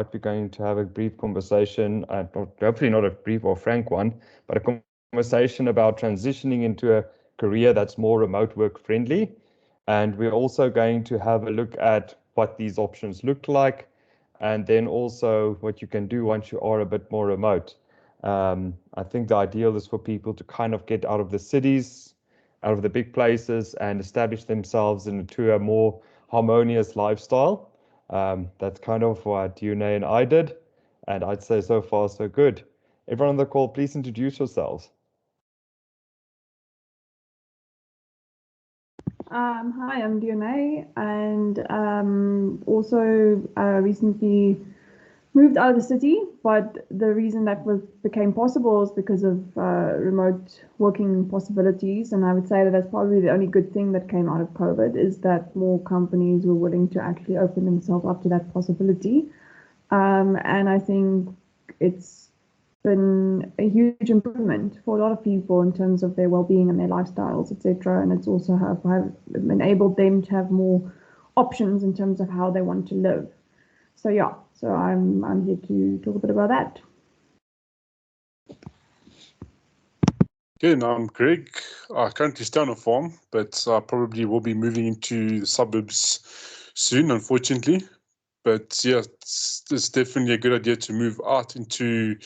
be going to have a brief conversation, hopefully not a brief or frank one, but a conversation about transitioning into a career that's more remote work friendly. And we're also going to have a look at what these options look like, and then also what you can do once you are a bit more remote. I think the ideal is for people to kind of get out of the cities, out of the big places, and establish themselves into a more harmonious lifestyle. That's kind of what Yune and I did, and I'd say so far so good. Everyone on the call, please introduce yourselves. Hi, I'm Dionay, and also recently moved out of the city. But the reason that became possible is because of remote working possibilities, and I would say that that's probably the only good thing that came out of COVID is that more companies were willing to actually open themselves up to that possibility. And I think it's been a huge improvement for a lot of people in terms of their well-being and their lifestyles, etc. And it's also have enabled them to have more options in terms of how they want to live. So yeah, so I'm here to talk a bit about that. Good, I'm Greg. I currently stay on a farm, but I probably will be moving into the suburbs soon, unfortunately. But yeah, it's definitely a good idea to move out into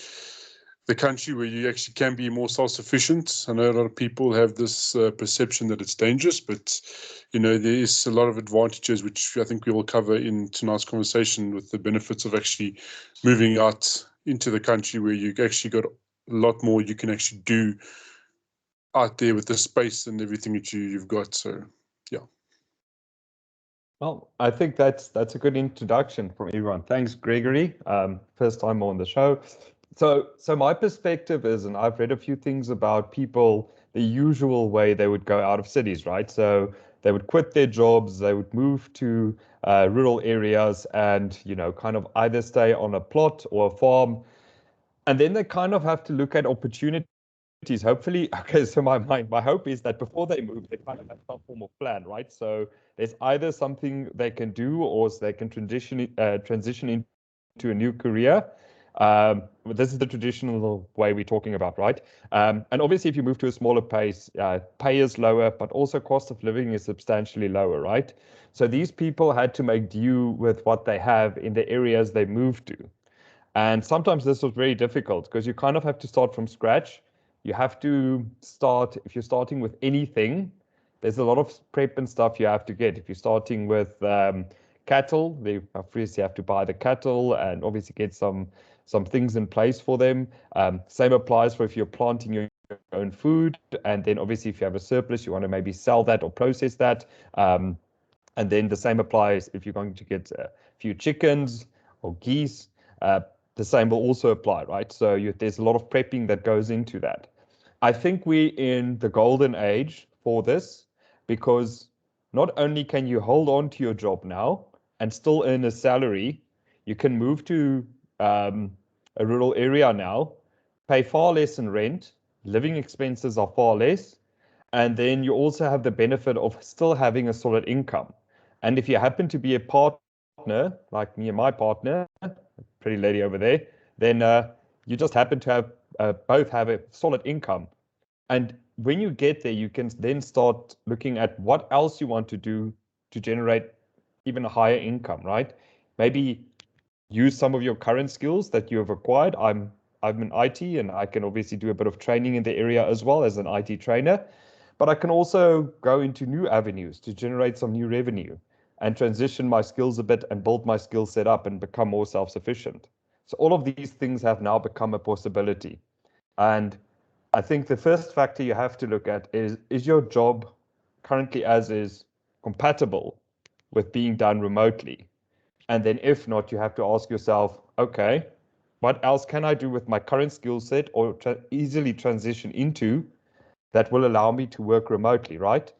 the country where you actually can be more self-sufficient. I know a lot of people have this perception that it's dangerous, but there is a lot of advantages, which I think we will cover in tonight's conversation, with the benefits of actually moving out into the country where you actually got a lot more you can actually do out there with the space and everything that you've got. So yeah. Well, I think that's a good introduction from everyone. Thanks, Gregory. First time on the show. So my perspective is, and I've read a few things about people, the usual way they would go out of cities, right? So they would quit their jobs, they would move to rural areas, and kind of either stay on a plot or a farm, and then they kind of have to look at opportunities. Hopefully, okay, so my hope is that before they move, they kind of have some form of plan, right? So there's either something they can do, or they can transition into a new career. This is the traditional way we're talking about, right? And obviously, if you move to a smaller pace, pay is lower, but also cost of living is substantially lower, right? So these people had to make do with what they have in the areas they moved to. And sometimes this was very difficult because you kind of have to start from scratch. You have to start, if you're starting with anything, there's a lot of prep and stuff you have to get. If you're starting with cattle, they obviously have to buy the cattle and obviously get some things in place for them. Same applies for if you're planting your own food, and then obviously if you have a surplus, you want to maybe sell that or process that. And then the same applies if you're going to get a few chickens or geese. The same will also apply, right? So there's a lot of prepping that goes into that. I think we're in the golden age for this, because not only can you hold on to your job now and still earn a salary, you can move to a rural area now, pay far less in rent, living expenses are far less, and then you also have the benefit of still having a solid income. And if you happen to be a partner, like me and my partner, pretty lady over there, then you just happen to have both have a solid income. And when you get there, you can then start looking at what else you want to do to generate even a higher income, right? Maybe use some of your current skills that you have acquired. I'm in IT, and I can obviously do a bit of training in the area as well as an IT trainer. But I can also go into new avenues to generate some new revenue and transition my skills a bit and build my skill set up and become more self-sufficient. So all of these things have now become a possibility. And I think the first factor you have to look at is your job currently as is compatible with being done remotely? And then if not, you have to ask yourself, okay, what else can I do with my current skill set or easily transition into that will allow me to work remotely, right?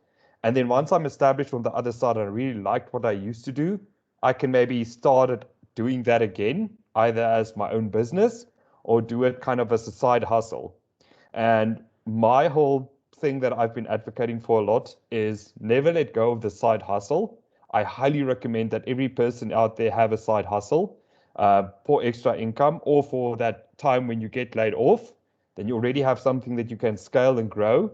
And then once I'm established on the other side, I really liked what I used to do, I can maybe start doing that again, either as my own business or do it kind of as a side hustle. And my whole thing that I've been advocating for a lot is never let go of the side hustle. I highly recommend that every person out there have a side hustle. for extra income or for that time when you get laid off, then you already have something that you can scale and grow.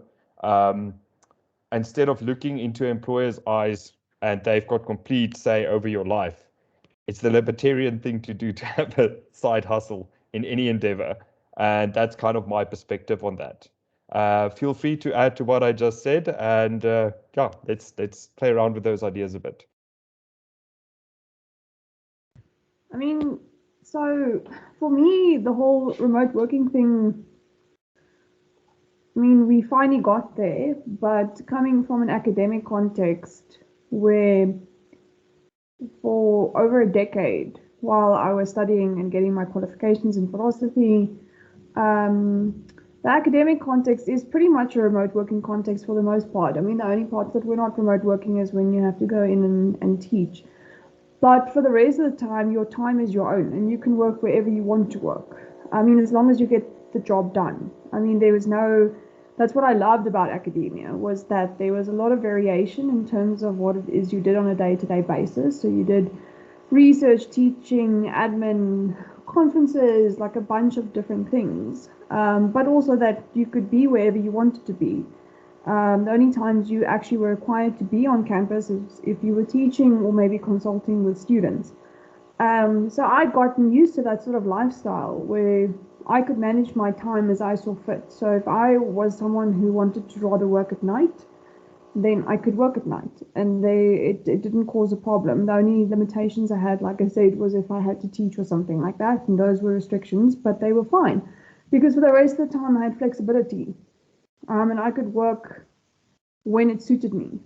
Instead of looking into employers' eyes and they've got complete say over your life. It's the libertarian thing to do to have a side hustle in any endeavor. And that's kind of my perspective on that. Feel free to add to what I just said. And yeah, let's play around with those ideas a bit. I mean, so for me, the whole remote working thing, I mean, we finally got there, but coming from an academic context where for over a decade, while I was studying and getting my qualifications in philosophy, the academic context is pretty much a remote working context for the most part. I mean, the only parts that we're not remote working is when you have to go in and teach. But for the rest of the time, your time is your own, and you can work wherever you want to work. I mean, as long as you get the job done. I mean, that's what I loved about academia, was that there was a lot of variation in terms of what it is you did on a day-to-day basis. So you did research, teaching, admin, conferences, like a bunch of different things. But also that you could be wherever you wanted to be. The only times you actually were required to be on campus is if you were teaching or maybe consulting with students. So I'd gotten used to that sort of lifestyle where I could manage my time as I saw fit. So if I was someone who wanted to rather work at night, then I could work at night, and it didn't cause a problem. The only limitations I had, like I said, was if I had to teach or something like that, and those were restrictions, but they were fine because for the rest of the time I had flexibility. And I could work when it suited me.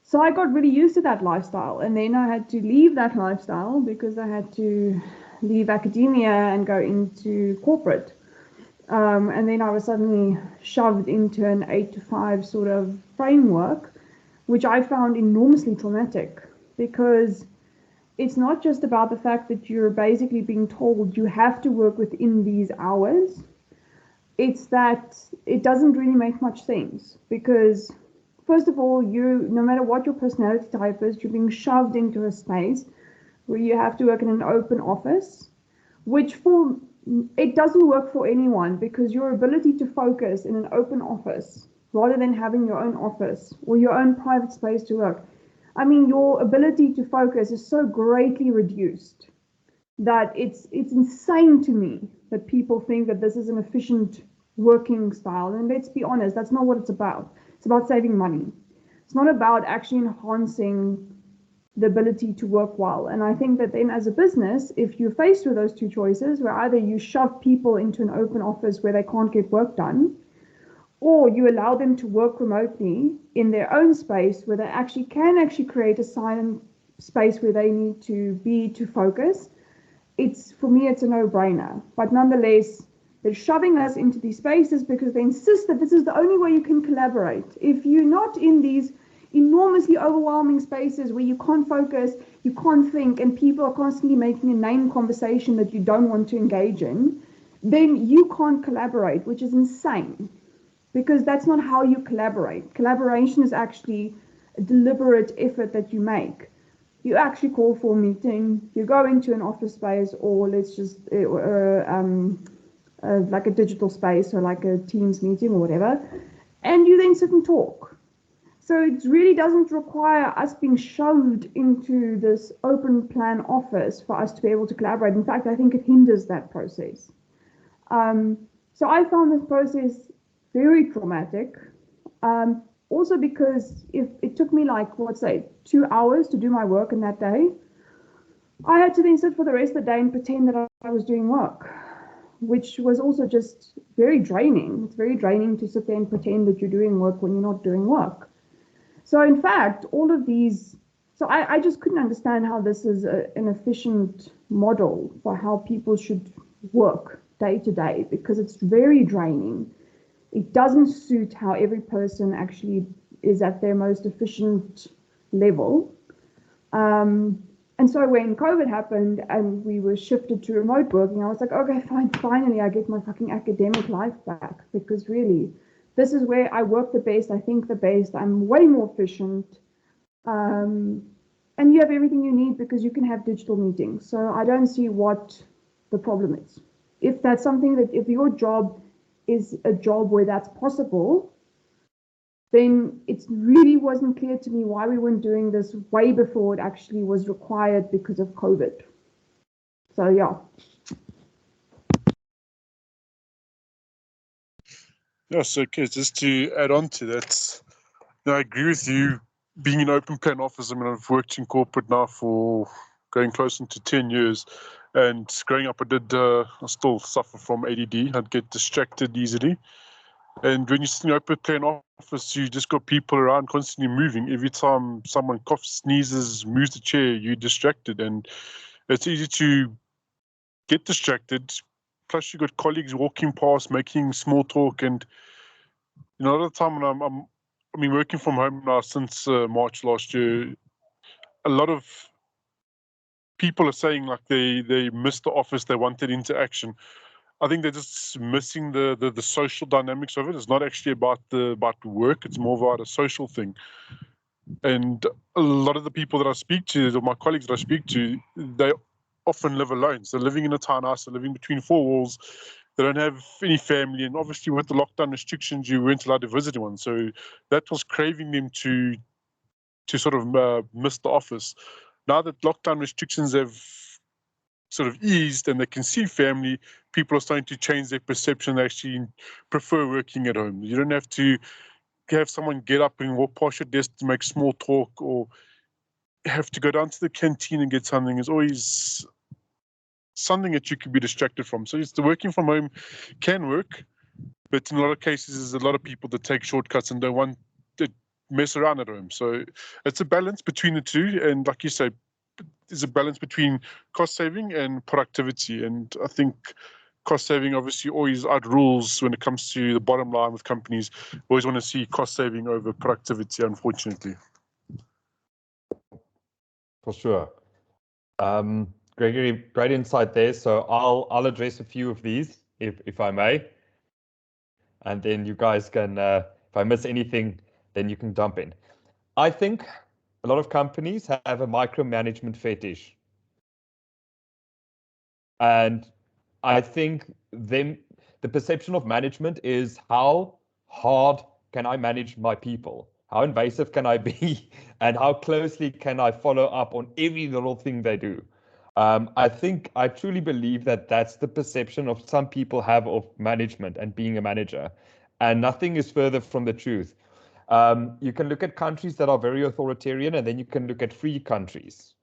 So I got really used to that lifestyle, and then I had to leave that lifestyle because I had to leave academia and go into corporate. And then I was suddenly shoved into an 8-to-5 sort of framework, which I found enormously traumatic because it's not just about the fact that you're basically being told you have to work within these hours. It's that it doesn't really make much sense because, first of all, no matter what your personality type is, you're being shoved into a space where you have to work in an open office, which it doesn't work for anyone because your ability to focus in an open office rather than having your own office or your own private space to work, I mean, your ability to focus is so greatly reduced that it's insane to me that people think that this is an efficient working style. And let's be honest, that's not what it's about. It's about saving money. It's not about actually enhancing the ability to work well. And I think that then as a business, if you're faced with those two choices, where either you shove people into an open office where they can't get work done, or you allow them to work remotely in their own space where they can create a silent space where they need to be to focus, for me, it's a no-brainer. But nonetheless, they're shoving us into these spaces because they insist that this is the only way you can collaborate. If you're not in these enormously overwhelming spaces where you can't focus, you can't think, and people are constantly making a name conversation that you don't want to engage in, then you can't collaborate, which is insane because that's not how you collaborate. Collaboration is actually a deliberate effort that you make. You actually call for a meeting, you go into an office space, or let's just like a digital space or like a Teams meeting or whatever, and you then sit and talk. So it really doesn't require us being shoved into this open plan office for us to be able to collaborate. In fact, I think it hinders that process. So I found this process very traumatic. Also because if it took me like, let's say, 2 hours to do my work in that day, I had to then sit for the rest of the day and pretend that I was doing work, which was also just very draining. It's very draining to sit there and pretend that you're doing work when you're not doing work. So in fact, all of these, so I just couldn't understand how this is an efficient model for how people should work day to day, because it's very draining. It doesn't suit how every person actually is at their most efficient level. And so when COVID happened and we were shifted to remote working, I was like, okay, fine, finally I get my fucking academic life back, because really, this is where I work the best, I think the best, I'm way more efficient. And and you have everything you need because you can have digital meetings. So I don't see what the problem is. If that's something that, if your job is a job where that's possible, then it really wasn't clear to me why we weren't doing this way before it actually was required because of COVID. So yeah. Yeah, so okay, just to add on to that, I agree with you. Being in open plan office, I mean, I've worked in corporate now for going close into 10 years. And growing up, I still suffer from ADD. I'd get distracted easily. And when you sit in an open plan office, you just got people around constantly moving. Every time someone coughs, sneezes, moves the chair, you're distracted. And it's easy to get distracted. Plus, you got colleagues walking past, making small talk. And a lot of the time when I mean, working from home now since March last year, a lot of people are saying like they missed the office, they wanted interaction. I think they're just missing the social dynamics of it. It's not actually about work. It's more about a social thing. And a lot of the people that I speak to, or my colleagues that I speak to, they often live alone. So living in a townhouse, they're living between four walls. They don't have any family. And obviously with the lockdown restrictions, you weren't allowed to visit anyone. So that was craving them to sort of miss the office. Now that lockdown restrictions have sort of eased and they can see family, people are starting to change their perception. They actually prefer working at home. You don't have to have someone get up and walk past your desk to make small talk, or have to go down to the canteen and get something. It's always something that you can be distracted from. So it's the working from home can work, but in a lot of cases, there's a lot of people that take shortcuts and don't want to mess around at home. So it's a balance between the two. And like you say, there's a balance between cost saving and productivity. And I think cost saving obviously always outrules when it comes to the bottom line with companies. We always want to see cost saving over productivity, unfortunately. For sure. Gregory, great insight there. So I'll address a few of these, if I may. And then you guys can, if I miss anything, then you can jump in. I think a lot of companies have a micromanagement fetish. And I think the perception of management is how hard can I manage my people? How invasive can I be? And how closely can I follow up on every little thing they do? I truly believe that that's the perception of some people have of management and being a manager. And nothing is further from the truth. You can look at countries that are very authoritarian, and then you can look at free countries.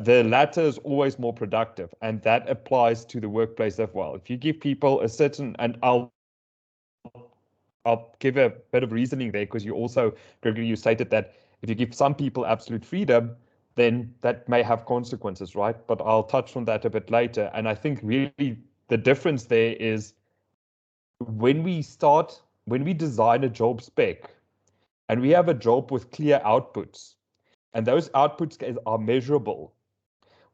The latter is always more productive, and that applies to the workplace as well. If you give people a certain, and I'll give a bit of reasoning there, because you also, Gregory, you stated that if you give some people absolute freedom, then that may have consequences, right? But I'll touch on that a bit later. And I think really the difference there is when we design a job spec and we have a job with clear outputs, and those outputs are measurable,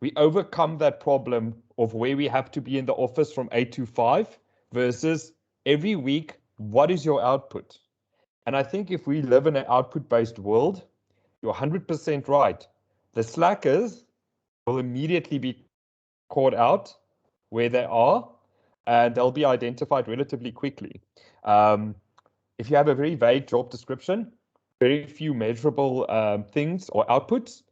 we overcome that problem of where we have to be in the office from 8 to 5 versus every week, what is your output? And I think if we live in an output-based world, you're 100% right. The slackers will immediately be caught out where they are, and they'll be identified relatively quickly. If you have a very vague job description, very few measurable things or outputs,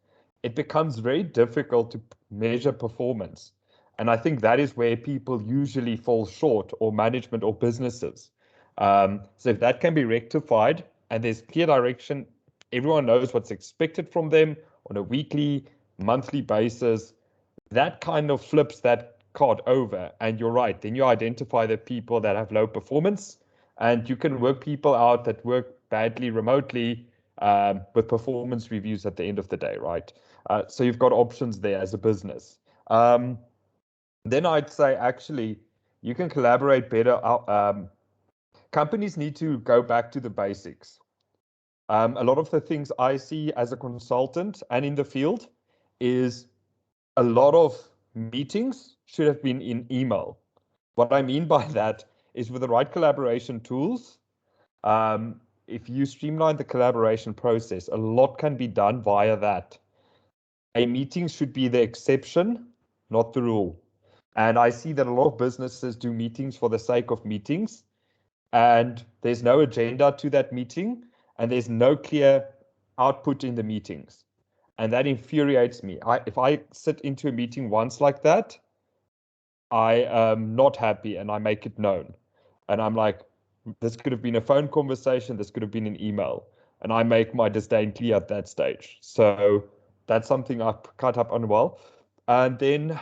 it becomes very difficult to measure performance. And I think that is where people usually fall short, or management or businesses. So if that can be rectified and there's clear direction, everyone knows what's expected from them on a weekly, monthly basis, that kind of flips that card over. And you're right, then you identify the people that have low performance, and you can work people out that work badly remotely with performance reviews at the end of the day, right? So you've got options there as a business. Then I'd say actually you can collaborate better. Companies need to go back to the basics. A lot of the things I see as a consultant and in the field is a lot of meetings should have been in email. What I mean by that is with the right collaboration tools, if you streamline the collaboration process, a lot can be done via that. a meeting should be the exception, not the rule. And I see that a lot of businesses do meetings for the sake of meetings, and there's no agenda to that meeting, and there's no clear output in the meetings. And that infuriates me. If I sit into a meeting once like that, I am not happy and I make it known. And I'm like, this could have been a phone conversation, this could have been an email. And I make my disdain clear at that stage. So that's something I cut up on well. And then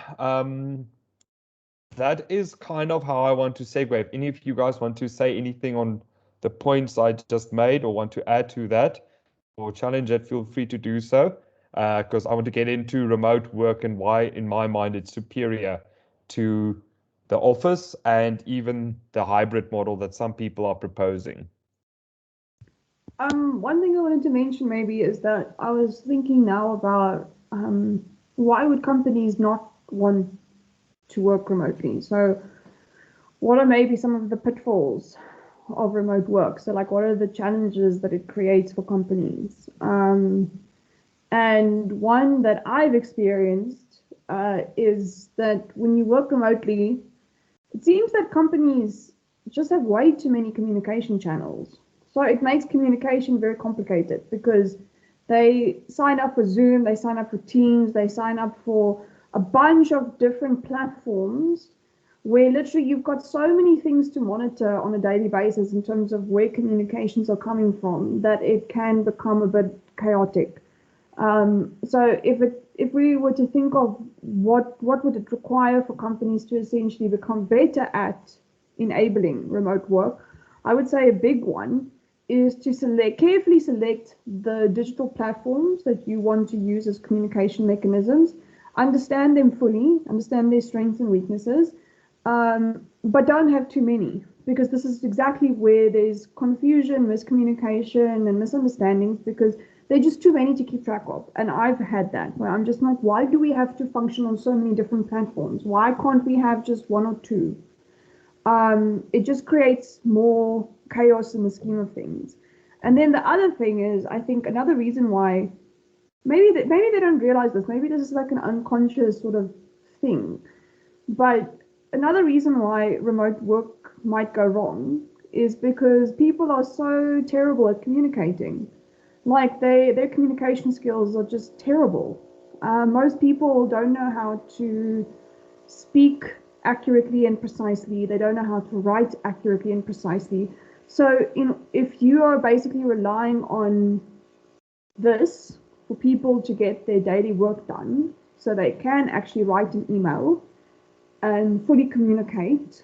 that is kind of how I want to segue. If any of you guys want to say anything on the points I just made or want to add to that or challenge it, feel free to do so. Because I want to get into remote work and why, in my mind, it's superior to the office and even the hybrid model that some people are proposing. One thing I wanted to mention maybe is that I was thinking now about why would companies not want to work remotely? So what are maybe some of the pitfalls of remote work? So like what are the challenges that it creates for companies? And one that I've experienced is that when you work remotely, it seems that companies just have way too many communication channels. So it makes communication very complicated because they sign up for Zoom, they sign up for Teams, they sign up for a bunch of different platforms where literally you've got so many things to monitor on a daily basis in terms of where communications are coming from that it can become a bit chaotic. So if we were to think of what would it require for companies to essentially become better at enabling remote work, I would say a big one is to carefully select the digital platforms that you want to use as communication mechanisms, understand them fully, understand their strengths and weaknesses, but don't have too many, because this is exactly where there's confusion, miscommunication, and misunderstandings, because they're just too many to keep track of. And I've had that where I'm just like, why do we have to function on so many different platforms? Why can't we have just one or two? It just creates more chaos in the scheme of things. And then the other thing is, I think another reason why maybe they don't realize this, maybe this is like an unconscious sort of thing, but another reason why remote work might go wrong is because people are so terrible at communicating. Like their communication skills are just terrible. Most people don't know how to speak accurately and precisely. They don't know how to write accurately and precisely. So if you are basically relying on this for people to get their daily work done, so they can actually write an email and fully communicate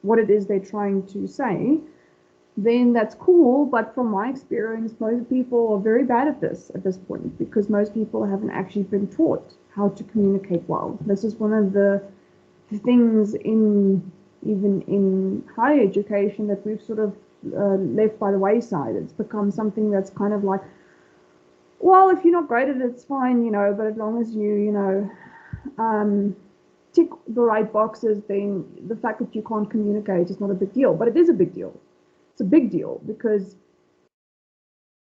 what it is they're trying to say, then that's cool. But from my experience, most people are very bad at this point, because most people haven't actually been taught how to communicate well. This is one of the things even in higher education that we've sort of left by the wayside. It's become something that's kind of like, well, if you're not great at it, it's fine, but as long as you tick the right boxes, then the fact that you can't communicate is not a big deal. But it is a big deal. It's a big deal, because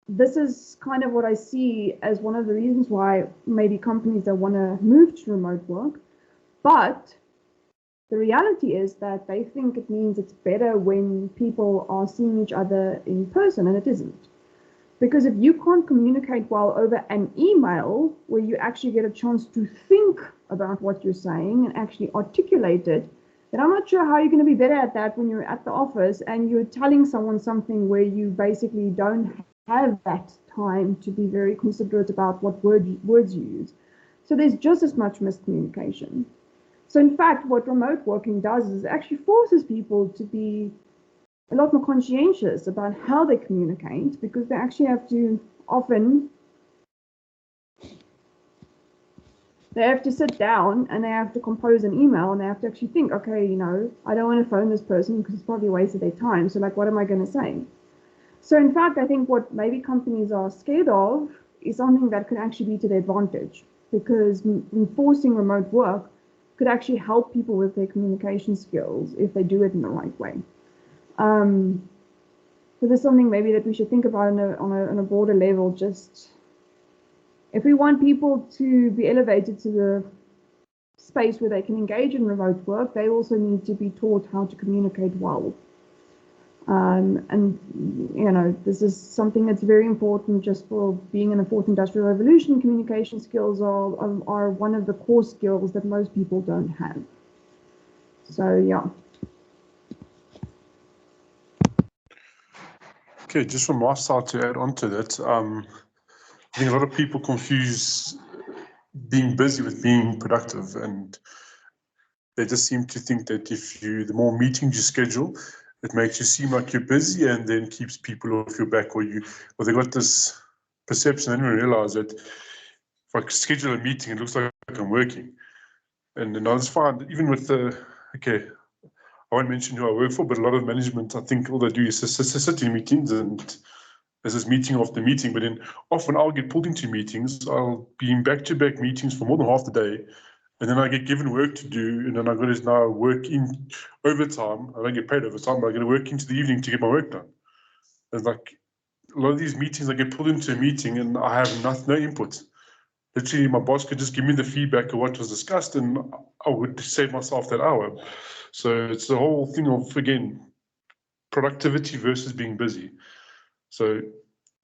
this is kind of what I see as one of the reasons why maybe companies that want to move to remote work. But the reality is that they think it means it's better when people are seeing each other in person, and it isn't. Because if you can't communicate well over an email where you actually get a chance to think about what you're saying and actually articulate it, then I'm not sure how you're going to be better at that when you're at the office and you're telling someone something where you basically don't have that time to be very considerate about what words you use. So there's just as much miscommunication. So in fact, what remote working does is it actually forces people to be a lot more conscientious about how they communicate, because they actually have to they have to sit down and they have to compose an email, and they have to actually think, okay, I don't want to phone this person because it's probably a waste of their time. So like, what am I going to say? So in fact, I think what maybe companies are scared of is something that could actually be to their advantage, because enforcing remote work could actually help people with their communication skills if they do it in the right way. So there's something maybe that we should think about on a broader level, just if we want people to be elevated to the space where they can engage in remote work, they also need to be taught how to communicate well. And, you know, this is something that's very important just for being in the fourth industrial revolution. Communication skills are one of the core skills that most people don't have. So, yeah. Okay, just from my side to add on to that, I think a lot of people confuse being busy with being productive, and they just seem to think that the more meetings you schedule, it makes you seem like you're busy and then keeps people off your back, or they got this perception. I didn't realize that if I schedule a meeting, it looks like I'm working. And then I was fine, even with okay, I won't mention who I work for, but a lot of management, I think all they do is sit in meetings, and there's this meeting after meeting. But then often I'll get pulled into meetings. I'll be in back-to-back meetings for more than half the day. And then I get given work to do, and then I've got to now work in overtime. I don't get paid overtime, but I got to work into the evening to get my work done. And like a lot of these meetings, I get pulled into a meeting and I have no input. Literally, my boss could just give me the feedback of what was discussed, and I would save myself that hour. So it's the whole thing of, again, productivity versus being busy. So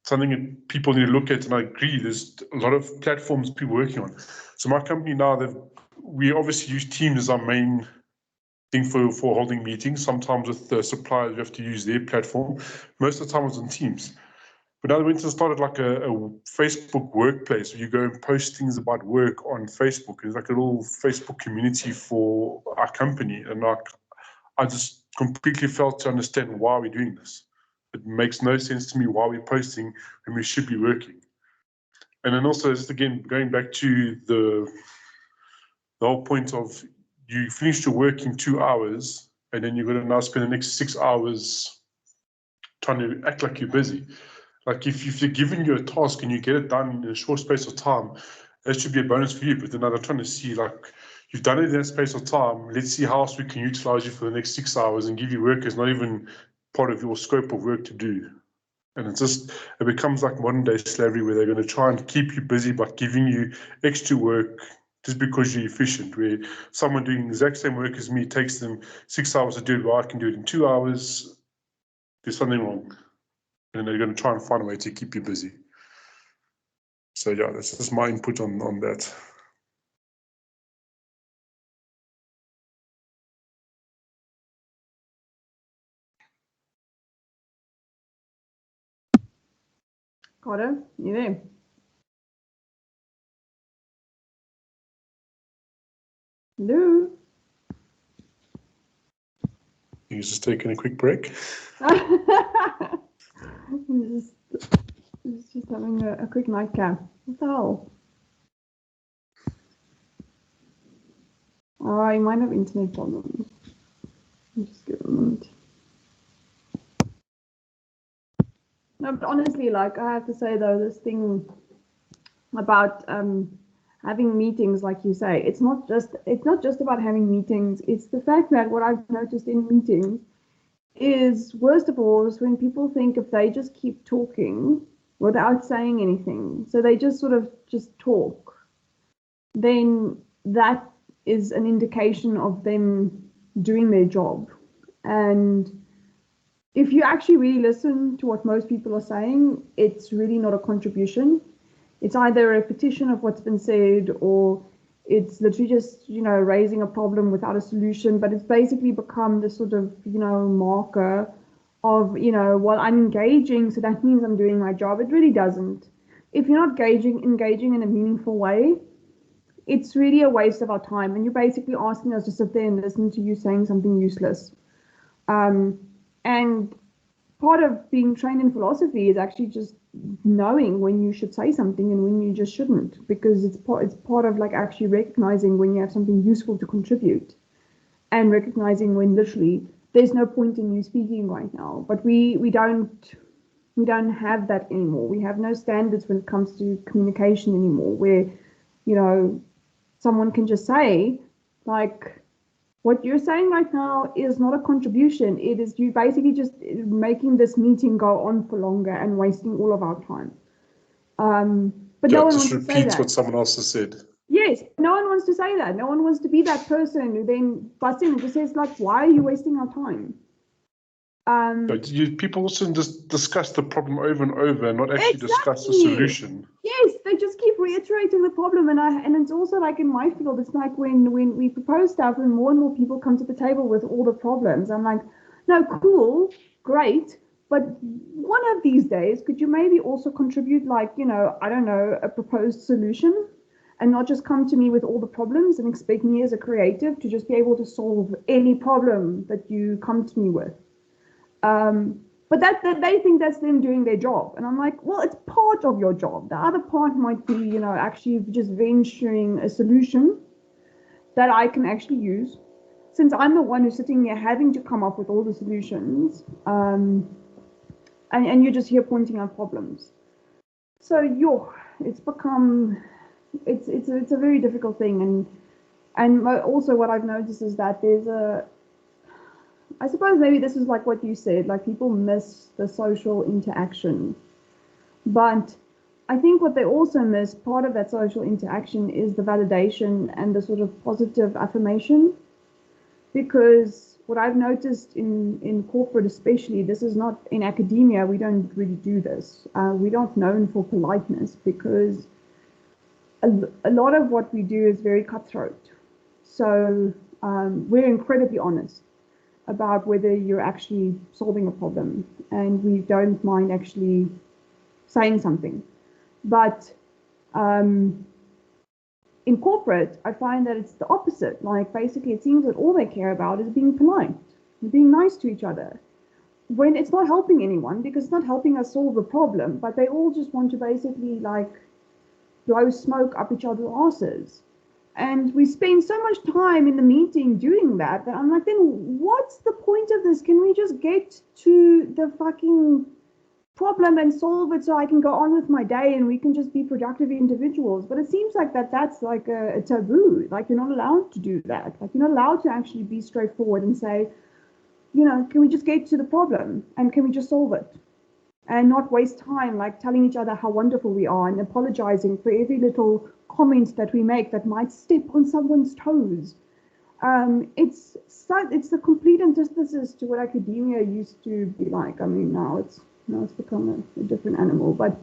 something that people need to look at, and I agree, there's a lot of platforms people working on. So my company now, we obviously use Teams as our main thing for holding meetings. Sometimes with the suppliers, we have to use their platform. Most of the time it's on Teams. But now we went and started like a Facebook workplace where you go and post things about work on Facebook. It's like a little Facebook community for our company. And I just completely failed to understand why we're doing this. It makes no sense to me why we're posting when we should be working. And then also, just again, going back to the whole point of you finished your work in 2 hours, and then you're going to now spend the next 6 hours trying to act like you're busy. Like if you're given you a task and you get it done in a short space of time, that should be a bonus for you. But then I'm trying to see, like, you've done it in that space of time. Let's see how else we can utilize you for the next 6 hours and give you work that's not even part of your scope of work to do. And it becomes like modern day slavery, where they're going to try and keep you busy by giving you extra work just because you're efficient. Where someone doing the exact same work as me takes them 6 hours to do it, while I can do it in 2 hours. There's something wrong. And they're going to try and find a way to keep you busy. So yeah, that's just my input on that. Carter, you there? Hello? You're just taking a quick break. just having a quick nightcap. What the hell? Oh, I might have internet problems. Just give a moment. No, but honestly, like, I have to say though, this thing about having meetings, like you say, it's not just about having meetings. It's the fact that what I've noticed in meetings is, worst of all, is when people think if they just keep talking without saying anything, so they just sort of just talk, then that is an indication of them doing their job. And if you actually really listen to what most people are saying, it's really not a contribution. It's either a repetition of what's been said, or it's literally just, raising a problem without a solution. But it's basically become this sort of, marker of, well, I'm engaging, so that means I'm doing my job. It really doesn't. If you're not engaging in a meaningful way, it's really a waste of our time. And you're basically asking us to sit there and listen to you saying something useless. And part of being trained in philosophy is actually just knowing when you should say something and when you just shouldn't, because it's part of like actually recognizing when you have something useful to contribute, and recognizing when literally there's no point in you speaking right now. But we don't have that anymore. We have no standards when it comes to communication anymore, where someone can just say, like, what you're saying right now is not a contribution. It is you basically just making this meeting go on for longer and wasting all of our time. But Yeah, no one just wants to say repeats that. what someone else has said. Yes, no one wants to say that. No one wants to be that person who then busts in and just says, like, why are you wasting our time? But people also just discuss the problem over and over and not actually discuss the Exactly. solution. Yes, they just keep reiterating the problem, and it's also like in my field, it's like when we propose stuff and more people come to the table with all the problems. I'm like, no, cool, great, but one of these days, could you maybe also contribute, like, you know, I don't know, a proposed solution, and not just come to me with all the problems and expect me as a creative to just be able to solve any problem that you come to me with. But that they think that's them doing their job. And I'm like, well, it's part of your job. The other part might be, you know, actually just venturing a solution that I can actually use. Since I'm the one who's sitting here having to come up with all the solutions, and you're just here pointing out problems. So it's become, it's a very difficult thing. And also what I've noticed is that I suppose maybe this is like what you said, like people miss the social interaction. But I think what they also miss, part of that social interaction, is the validation and the sort of positive affirmation. Because what I've noticed in corporate especially, this is not in academia, we don't really do this. We're not known for politeness because a lot of what we do is very cutthroat. So we're incredibly honest about whether you're actually solving a problem, and we don't mind actually saying something. But in corporate, I find that it's the opposite. Like basically, it seems that all they care about is being polite, being nice to each other, when it's not helping anyone because it's not helping us solve the problem. But they all just want to basically like blow smoke up each other's asses. And we spend so much time in the meeting doing that I'm like, then what's the point of this? Can we just get to the fucking problem and solve it so I can go on with my day and we can just be productive individuals? But it seems like that's like a taboo. Like you're not allowed to do that. Like you're not allowed to actually be straightforward and say, you know, can we just get to the problem and can we just solve it? And not waste time like telling each other how wonderful we are and apologizing for every little comment that we make that might step on someone's toes. It's the complete antithesis to what academia used to be like. I mean, now it's become a different animal. But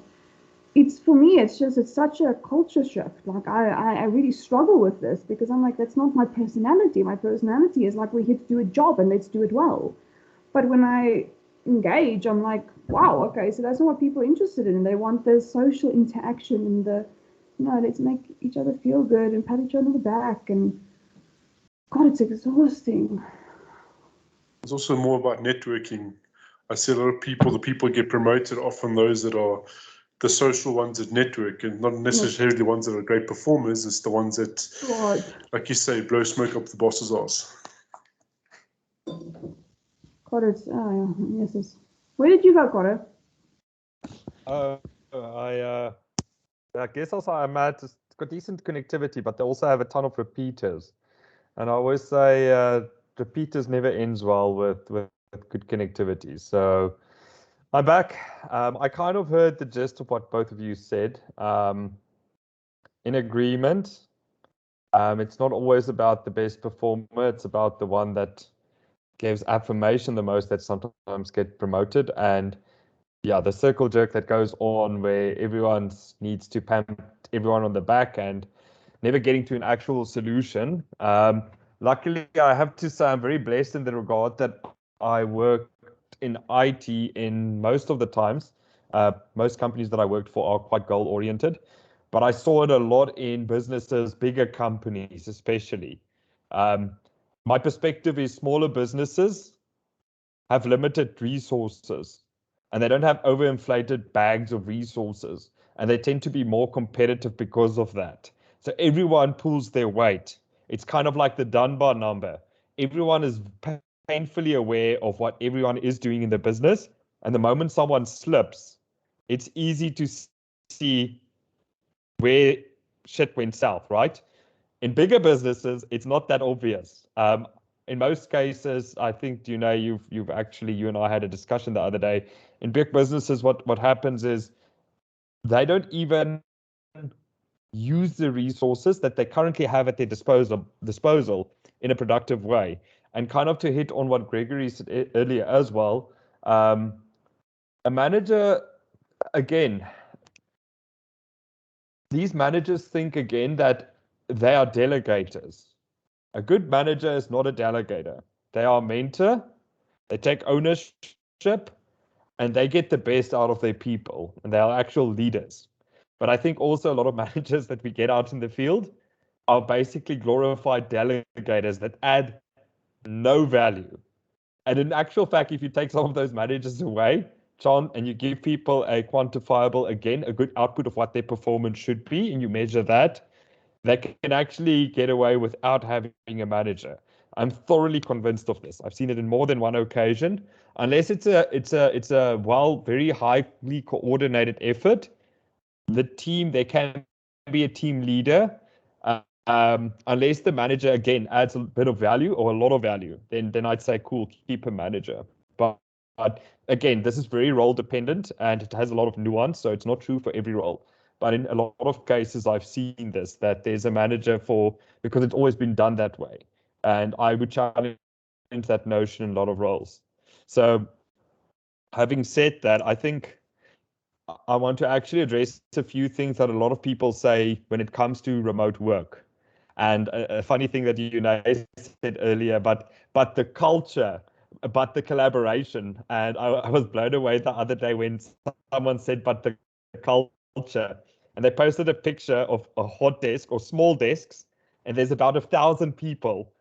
it's, for me, it's such a culture shift. Like I really struggle with this because I'm like, that's not my personality. My personality is like, we're here to do a job and let's do it well. But when I engage, I'm like, wow, okay, so that's not what people are interested in. They want the social interaction and let's make each other feel good and pat each other on the back. And God, it's exhausting. It's also more about networking. I see a lot of people, the people get promoted, often those that are the social ones that network, and not necessarily the ones that are great performers. It's the ones that, like you say, blow smoke up the boss's ass. Carter, yes. Where did you go, Carter? I guess also I'm at, it's got decent connectivity, but they also have a ton of repeaters. And I always say repeaters never ends well with good connectivity. So I'm back. I kind of heard the gist of what both of you said. In agreement. It's not always about the best performer. It's about the one that gives affirmation the most that sometimes get promoted. And yeah, the circle jerk that goes on where everyone needs to pat everyone on the back and never getting to an actual solution. Luckily, I have to say I'm very blessed in the regard that I worked in IT in most of the times. Most companies that I worked for are quite goal oriented, but I saw it a lot in businesses, bigger companies especially. My perspective is smaller businesses have limited resources and they don't have overinflated bags of resources, and they tend to be more competitive because of that. So everyone pulls their weight. It's kind of like the Dunbar number. Everyone is painfully aware of what everyone is doing in the business, and the moment someone slips, it's easy to see where shit went south, right? In bigger businesses, it's not that obvious. In most cases, I think, you and I had a discussion the other day. In big businesses, what happens is they don't even use the resources that they currently have at their disposal in a productive way. And kind of to hit on what Gregory said earlier as well, a manager, again, these managers think again that they are delegators. A good manager is not a delegator. They are a mentor, they take ownership, and they get the best out of their people, and they are actual leaders. But I think also a lot of managers that we get out in the field are basically glorified delegators that add no value. And in actual fact, if you take some of those managers away, John, and you give people a quantifiable, again, a good output of what their performance should be, and you measure that, they can actually get away without having a manager. I'm thoroughly convinced of this. I've seen it in more than one occasion. Unless it's a very highly coordinated effort, the team, there can be a team leader. Unless the manager, again, adds a bit of value or a lot of value, then I'd say, cool, keep a manager. But again, this is very role dependent and it has a lot of nuance, so it's not true for every role. But in a lot of cases, I've seen this, that there's a manager because it's always been done that way. And I would challenge that notion in a lot of roles. So having said that, I think I want to actually address a few things that a lot of people say when it comes to remote work. And a funny thing that you said earlier, but the culture, but the collaboration. And I was blown away the other day when someone said, but the culture. And they posted a picture of a hot desk or small desks, and there's about 1,000 people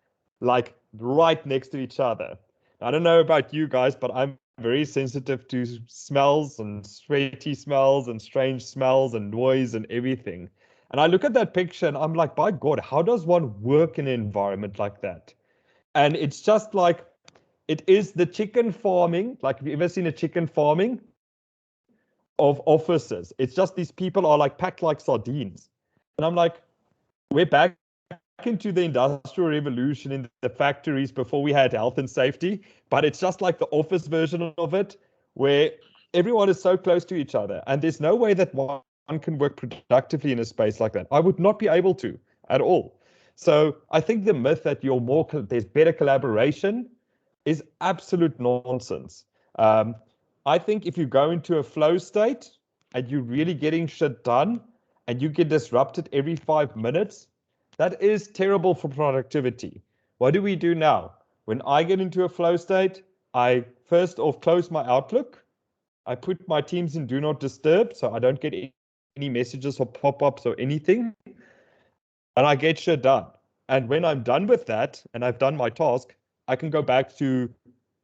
like right next to each other. I don't know about you guys, but I'm very sensitive to smells and sweaty smells and strange smells and noise and everything. And I look at that picture and I'm like, by God, how does one work in an environment like that? And it's just like, it is the chicken farming. Like, have you ever seen a chicken farming of offices? It's just these people are like packed like sardines. And I'm like, we're back into the industrial revolution in the factories before we had health and safety, but it's just like the office version of it, where everyone is so close to each other, and there's no way that one can work productively in a space like that. I would not be able to at all. So I think the myth that there's better collaboration is absolute nonsense. I think if you go into a flow state and you're really getting shit done and you get disrupted every 5 minutes, that is terrible for productivity. What do we do now? When I get into a flow state, I first off close my Outlook. I put my Teams in do not disturb so I don't get any messages or pop-ups or anything. And I get shit done. And when I'm done with that and I've done my task, I can go back to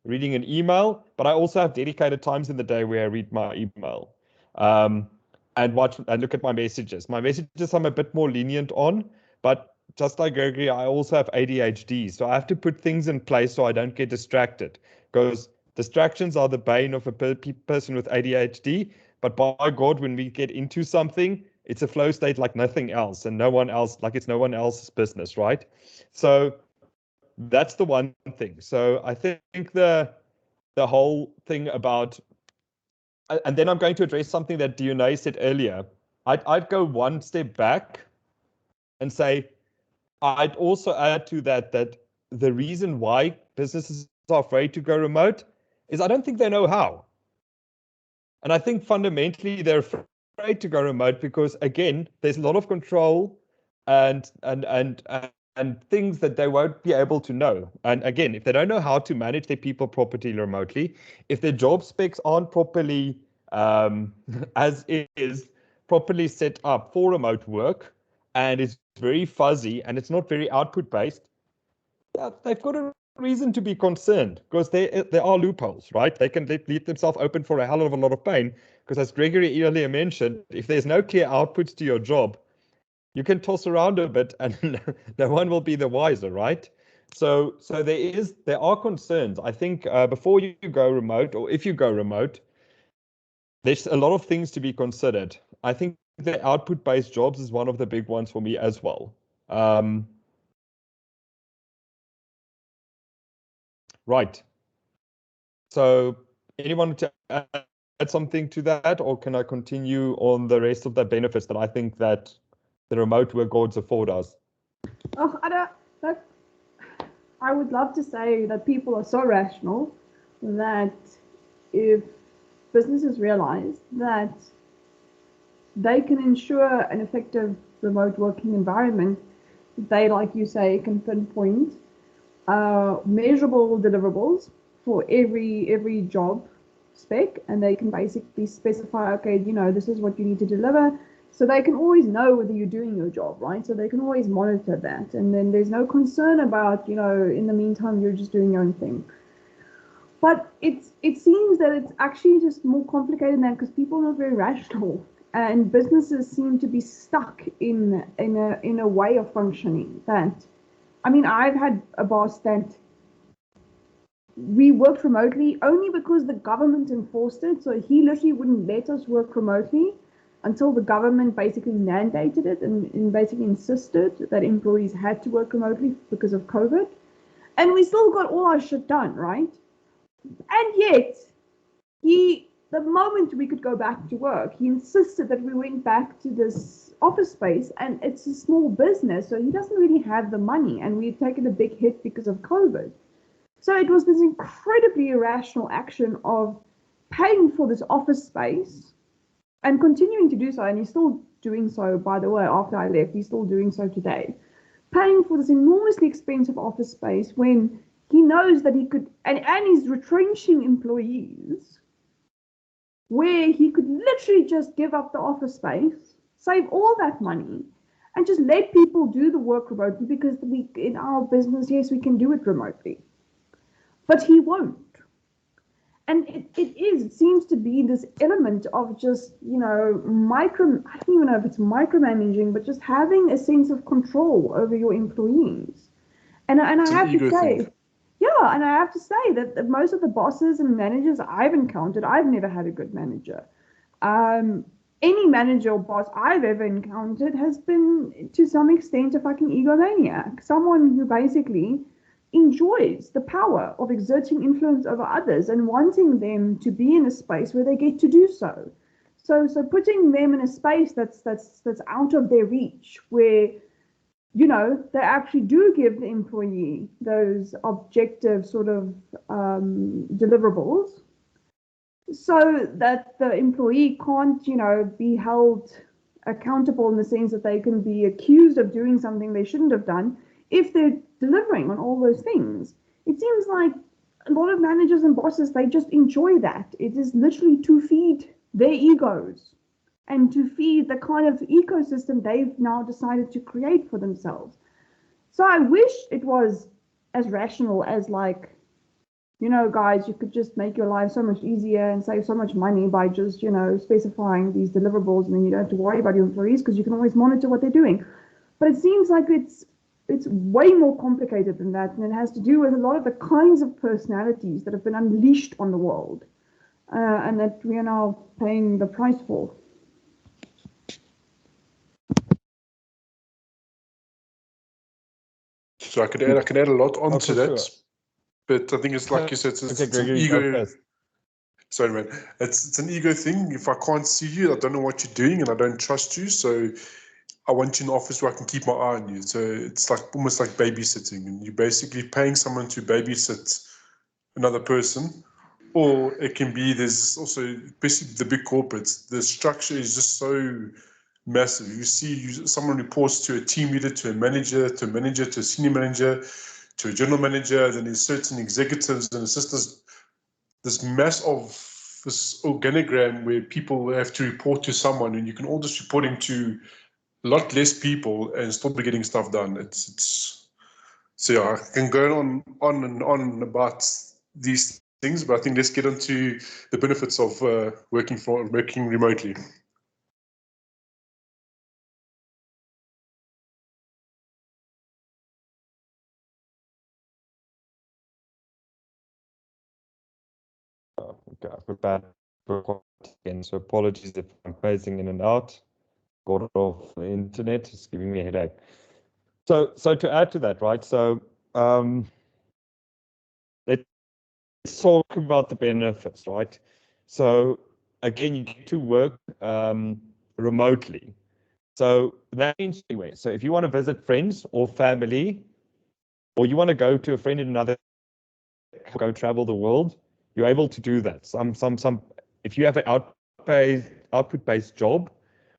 reading an email, but I also have dedicated times in the day where I read my email and look at my messages. My messages I'm a bit more lenient on, but just like Gregory, I also have ADHD. So I have to put things in place so I don't get distracted, because distractions are the bane of a person with ADHD. But by God, when we get into something, it's a flow state like nothing else, and it's no one else's business, right? So that's the one thing. So I think the whole thing about, and then I'm going to address something that Dionne said earlier. I'd go one step back and say, I'd also add to that the reason why businesses are afraid to go remote is I don't think they know how. And I think fundamentally they're afraid to go remote because, again, there's a lot of control and things that they won't be able to know. And again, if they don't know how to manage their people properly remotely, if their job specs aren't properly as is properly set up for remote work, and it's very fuzzy and it's not very output based, they've got a reason to be concerned, because there are loopholes, right? They can leave themselves open for a hell of a lot of pain, because as Gregory earlier mentioned, if there's no clear outputs to your job, you can toss around a bit and no one will be the wiser, right? So there are concerns. I think before you go remote, or if you go remote, there's a lot of things to be considered. I think the output-based jobs is one of the big ones for me as well. Right. So anyone to add add something to that, or can I continue on the rest of the benefits that I think that the remote work gods afford us? Oh, I would love to say that people are so rational that if businesses realize that they can ensure an effective remote working environment, they, like you say, can pinpoint measurable deliverables for every job spec, and they can basically specify, okay, this is what you need to deliver. So they can always know whether you're doing your job, right? So they can always monitor that. And then there's no concern about, in the meantime, you're just doing your own thing. But it seems that it's actually just more complicated than that, because people are not very rational. And businesses seem to be stuck in a way of functioning that, I've had a boss that we worked remotely only because the government enforced it. So he literally wouldn't let us work remotely until the government basically mandated it and basically insisted that employees had to work remotely because of COVID. And we still got all our shit done, right? And yet, the moment we could go back to work, he insisted that we went back to this office space, and it's a small business, so he doesn't really have the money, and we've taken a big hit because of COVID. So it was this incredibly irrational action of paying for this office space and continuing to do so, and he's still doing so, by the way, after I left, he's still doing so today, paying for this enormously expensive office space when he knows that he could, and he's retrenching employees, where he could literally just give up the office space, save all that money, and just let people do the work remotely, because in our business, yes, we can do it remotely. But he won't. And it seems to be this element of just, I don't even know if it's micromanaging, but just having a sense of control over your employees. And I have to say, yeah, and I have to say that most of the bosses and managers I've encountered, I've never had a good manager. Any manager or boss I've ever encountered has been, to some extent, a fucking egomaniac. Someone who basically enjoys the power of exerting influence over others and wanting them to be in a space where they get to do so. So putting them in a space that's out of their reach, where they actually do give the employee those objective sort of deliverables, so that the employee can't, be held accountable in the sense that they can be accused of doing something they shouldn't have done if they're delivering on all those things. It seems like a lot of managers and bosses, they just enjoy that. It is literally to feed their egos and to feed the kind of ecosystem they've now decided to create for themselves. So I wish it was as rational as, like, guys, you could just make your life so much easier and save so much money by just, specifying these deliverables, and then you don't have to worry about your employees because you can always monitor what they're doing. But it seems like it's way more complicated than that, and it has to do with a lot of the kinds of personalities that have been unleashed on the world, and that we are now paying the price for. So I could add a lot onto that, sure. But I think it's like you said, it's an ego. Sorry, man. It's an ego thing. If I can't see you, I don't know what you're doing, and I don't trust you. So I want you in the office where I can keep my eye on you. So it's like almost like babysitting, and you're basically paying someone to babysit another person. Or it can be, there's also, especially the big corporates, the structure is just so massive. You see someone reports to a team leader, to a manager, to a senior manager, to a general manager, then there's certain executives, and it's just this mass of this organogram where people have to report to someone, and you can all just reporting to a lot less people and still be getting stuff done. It's so yeah, I can go on and on about these things, but I think let's get into the benefits of working remotely. Okay, I've got bad again, so apologies if I'm phasing in and out. Got it off the internet, it's giving me a headache. So to add to that, right? So let's talk about the benefits, right? So again, you need to work remotely. So that means anyway. So if you want to visit friends or family, or you want to go to a friend in another, go travel the world, you're able to do that. If you have an output-based job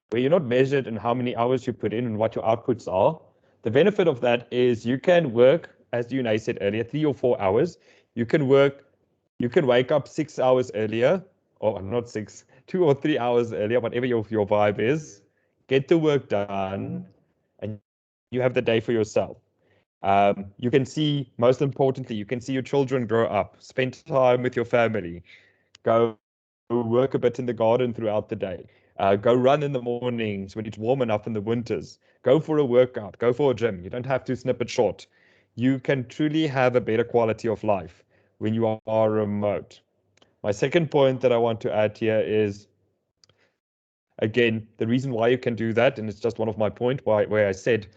where you're not measured in how many hours you put in and what your outputs are, the benefit of that is you can work, as Yunai said earlier, 3 or 4 hours. You can wake up 6 hours earlier, or not 6, 2 or 3 hours earlier, whatever your vibe is, get the work done, and you have the day for yourself. You can see, most importantly, you can see your children grow up, spend time with your family, go work a bit in the garden throughout the day, go run in the mornings when it's warm enough in the winters, go for a workout, go for a gym. You don't have to snip it short. You can truly have a better quality of life when you are remote. My second point that I want to add here is, again, the reason why you can do that, and it's just one of my points where I said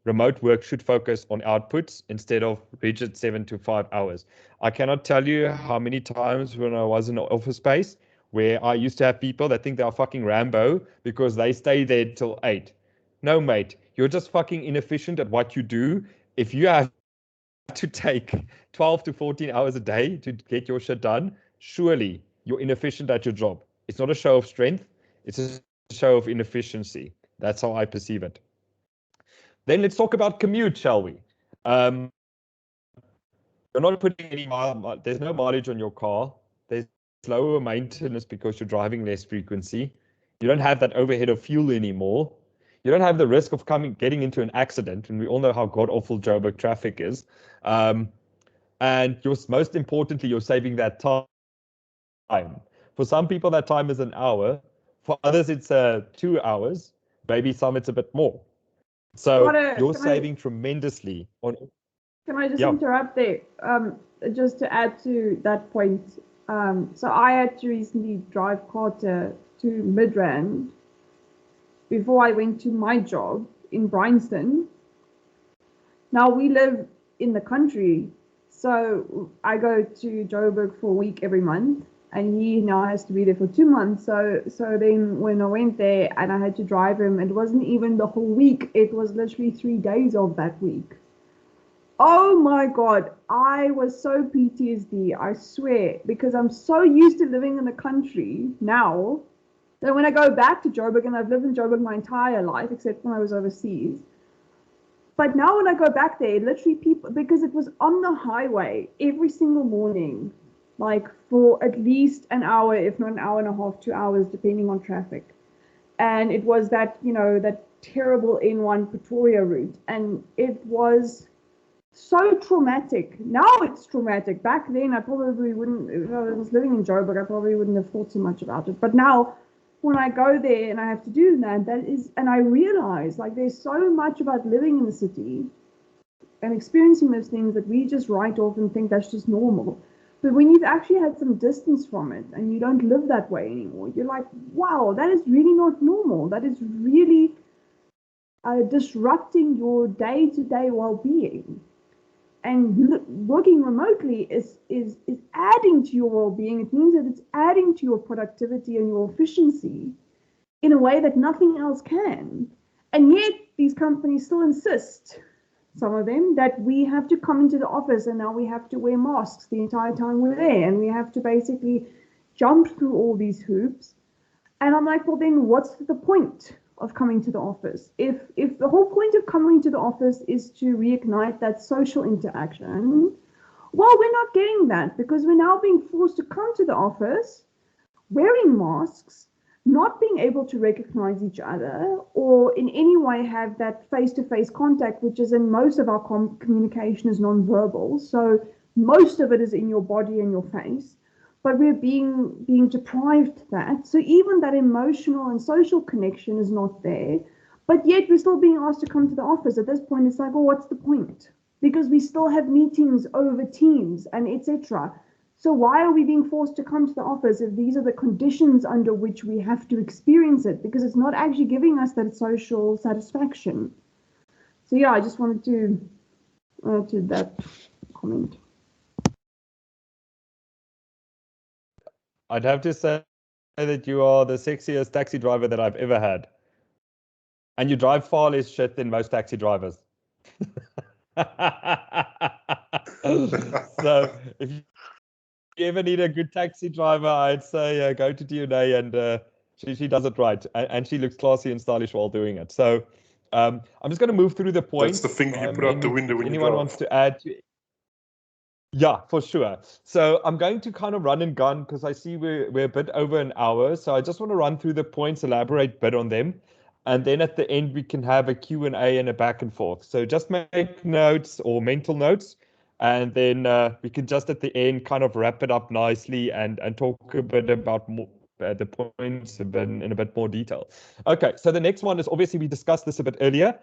remote work should focus on outputs instead of rigid 7 to 5 hours. I cannot tell you how many times when I was in an office space where I used to have people that think they are fucking Rambo because they stay there till 8. No, mate, you're just fucking inefficient at what you do. If you have to take 12 to 14 hours a day to get your shit done, surely you're inefficient at your job. It's not a show of strength, it's a show of inefficiency. That's how I perceive it. Then let's talk about commute, shall we? You're not putting any there's no mileage on your car. There's lower maintenance because you're driving less frequency. You don't have that overhead of fuel anymore. You don't have the risk of getting into an accident, and we all know how god-awful Joburg traffic is. And most importantly, you're saving that time. For some people, that time is an hour. For others, it's 2 hours. Maybe some it's a bit more. So you're saving tremendously on. Can I just interrupt there? Just to add to that point. So I had to recently drive Carter to Midrand before I went to my job in Bryanston. Now we live in the country, so I go to Joburg for a week every month, and he now has to be there for 2 months. So then when I went there and I had to drive him, it wasn't even the whole week. It was literally 3 days of that week. Oh my God, I was so PTSD, I swear, because I'm so used to living in the country now that when I go back to Joburg, and I've lived in Joburg my entire life, except when I was overseas. But now when I go back there, literally people, because it was on the highway every single morning, like for at least an hour, if not an hour and a half, 2 hours, depending on traffic. And it was that, that terrible N1 Pretoria route. And it was so traumatic. Now it's traumatic. Back then, I probably wouldn't, if I was living in Joburg, I probably wouldn't have thought too much about it. But now, when I go there and I have to do that is, and I realize, like, there's so much about living in the city and experiencing those things that we just write off and think that's just normal. But when you've actually had some distance from it and you don't live that way anymore, you're like, wow, that is really not normal. That is really disrupting your day-to-day well-being. And working remotely is adding to your well-being. It means that it's adding to your productivity and your efficiency in a way that nothing else can. And yet these companies still insist, some of them, that we have to come into the office and now we have to wear masks the entire time we're there, and we have to basically jump through all these hoops. And I'm like, well, then what's the point of coming to the office? If the whole point of coming to the office is to reignite that social interaction, well, we're not getting that, because we're now being forced to come to the office wearing masks, not being able to recognize each other or in any way have that face-to-face contact, which is in most of our communication is non-verbal. So most of it is in your body and your face. But we're being deprived of that. So even that emotional and social connection is not there. But yet we're still being asked to come to the office. At this point, it's like, well, what's the point? Because we still have meetings over Teams and etc. So why are we being forced to come to the office if these are the conditions under which we have to experience it? Because it's not actually giving us that social satisfaction. So yeah, I just wanted to add to that comment. I'd have to say that you are the sexiest taxi driver that I've ever had. And you drive far less shit than most taxi drivers. So if you ever need a good taxi driver, I'd say go to DNA, and she does it right. And she looks classy and stylish while doing it. So I'm just going to move through the points. That's the finger you put out the window when you anyone drive. wants to add to. Yeah, for sure. So I'm going to kind of run and gun because I see we're a bit over an hour. So I just want to run through the points, elaborate a bit on them. And then at the end, we can have a Q&A and a back and forth. So just make notes or mental notes. And then we can just at the end kind of wrap it up nicely and talk a bit about more, the points in a bit more detail. Okay, so the next one is obviously we discussed this a bit earlier.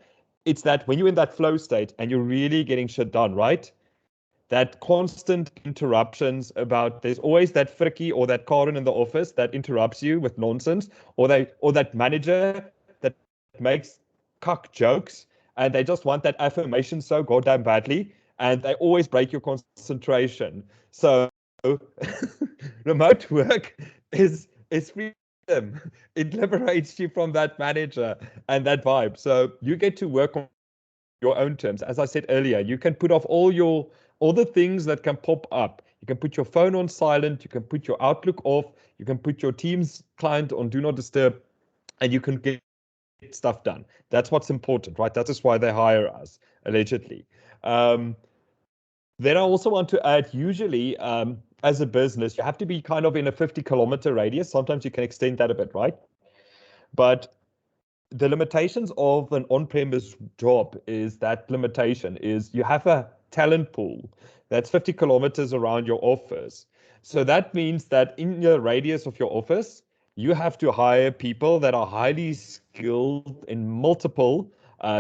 It's that when you're in that flow state and you're really getting shit done, right? That constant interruptions about there's always that frickie or that Karen in the office that interrupts you with nonsense, or that manager that makes cuck jokes and they just want that affirmation so goddamn badly and they always break your concentration. So remote work is freedom. It liberates you from that manager and that vibe. So you get to work on your own terms. As I said earlier, you can put off all the things that can pop up. You can put your phone on silent, you can put your Outlook off, you can put your Teams client on do not disturb, and you can get stuff done. That's what's important, right? That is why they hire us, allegedly. Then I also want to add, usually, as a business, you have to be kind of in a 50-kilometer radius. Sometimes you can extend that a bit, right? But the limitations of an on-premise job is that limitation is you have a talent pool that's 50 kilometers around your office. So that means that in the radius of your office, you have to hire people that are highly skilled in multiple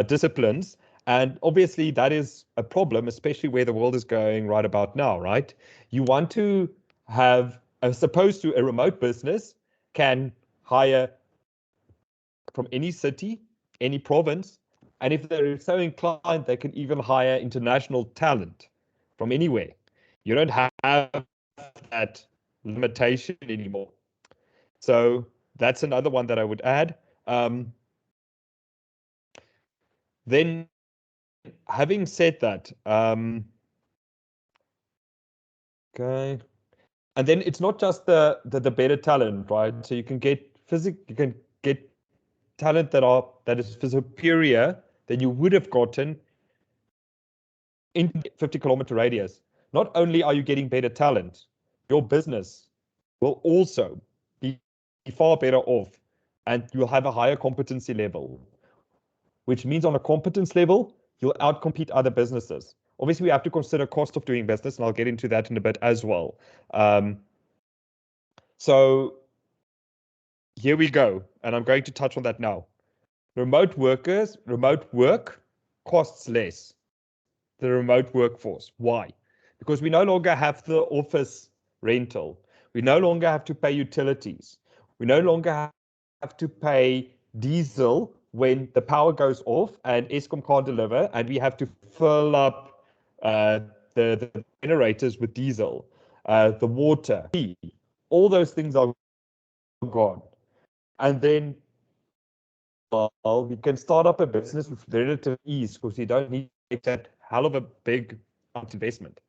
disciplines. And obviously that is a problem, especially where the world is going right about now, right? You want to have, as opposed to a remote business, can hire from any city, any province, and if they're so inclined, they can even hire international talent from anywhere. You don't have that limitation anymore. So that's another one that I would add. Then, having said that, okay, and then it's not just the better talent, right? So you can get talent that is superior than you would have gotten in 50-kilometer radius. Not only are you getting better talent, your business will also be far better off, and you'll have a higher competency level, which means on a competence level, you'll outcompete other businesses. Obviously, we have to consider cost of doing business, and I'll get into that in a bit as well. So here we go, and I'm going to touch on that now. Remote work costs less. The remote workforce. Why? Because we no longer have the office rental. We no longer have to pay utilities. We no longer have to pay diesel when the power goes off and Eskom can't deliver, and we have to fill up the generators with diesel, the water, all those things are gone. And then we can start up a business with relative ease because you don't need that hell of a big investment.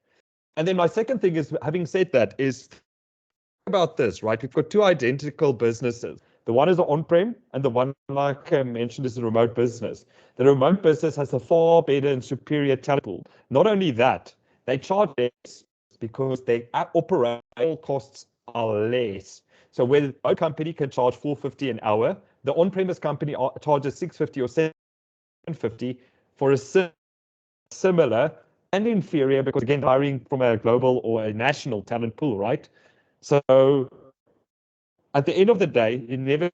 And then my second thing is, having said that, is about this, right? We've got two identical businesses. The one is on-prem, and the one, like I mentioned, is a remote business. The remote business has a far better and superior talent pool. Not only that, they charge less because their operational costs are less. So where the remote company can charge $450 an hour, the on-premise company charges $650 or $750 for a similar and inferior, because again, hiring from a global or a national talent pool, right? So at the end of the day, inevitably,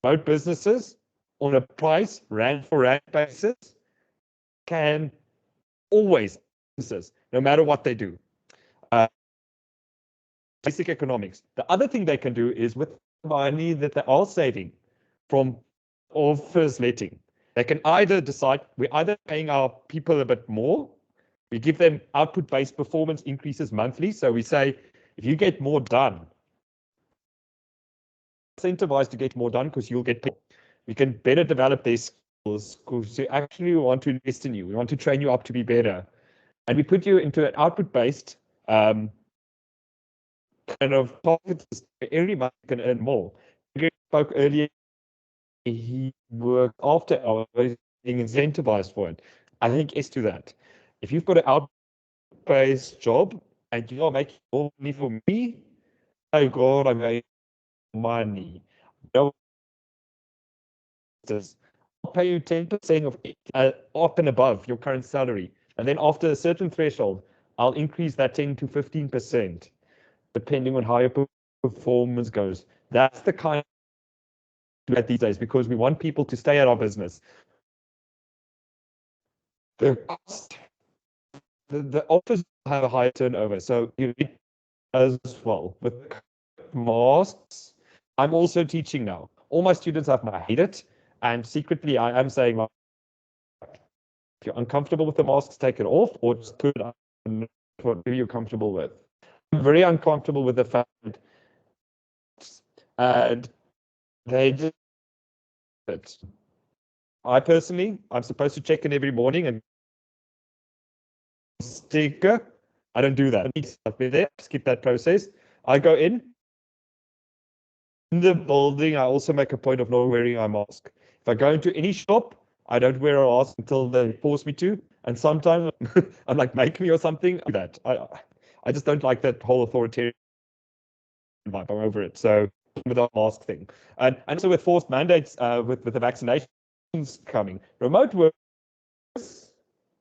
remote businesses on a price rand for rand basis can always, no matter what they do. Basic economics. The other thing they can do is with the money that they are saving from office letting, they can either decide we're either paying our people a bit more, we give them output-based performance increases monthly. So we say, if you get more done, incentivized to get more done because you'll get paid. We can better develop their skills because we actually want to invest in you. We want to train you up to be better. And we put you into an output-based kind of target system where every month you can earn more. Greg spoke earlier, he worked after hours, being incentivized for it. I think it's to that. If you've got an output-based job and you're making more money for me, oh God, I'm making money. No, I'll pay you 10% of up and above your current salary. And then after a certain threshold, I'll increase that 10 to 15%, depending on how your performance goes. That's the kind of these days because we want people to stay at our business. The cost, the office have a higher turnover, so you need as well with masks. I'm also teaching now. All my students have I hate it, and secretly I am saying, if you're uncomfortable with the masks, take it off, or just put it on whatever you're comfortable with. I'm very uncomfortable with the fact and they just it. I personally, I'm supposed to check in every morning and sticker. I don't do that. I've been there, skip that process. I go in the building. I also make a point of not wearing a mask. If I go into any shop, I don't wear a mask until they force me to. And sometimes I'm like, make me or something. I do that. I just don't like that whole authoritarian vibe. I'm over it. So with the mask thing, and so with forced mandates, with the vaccinations coming, remote work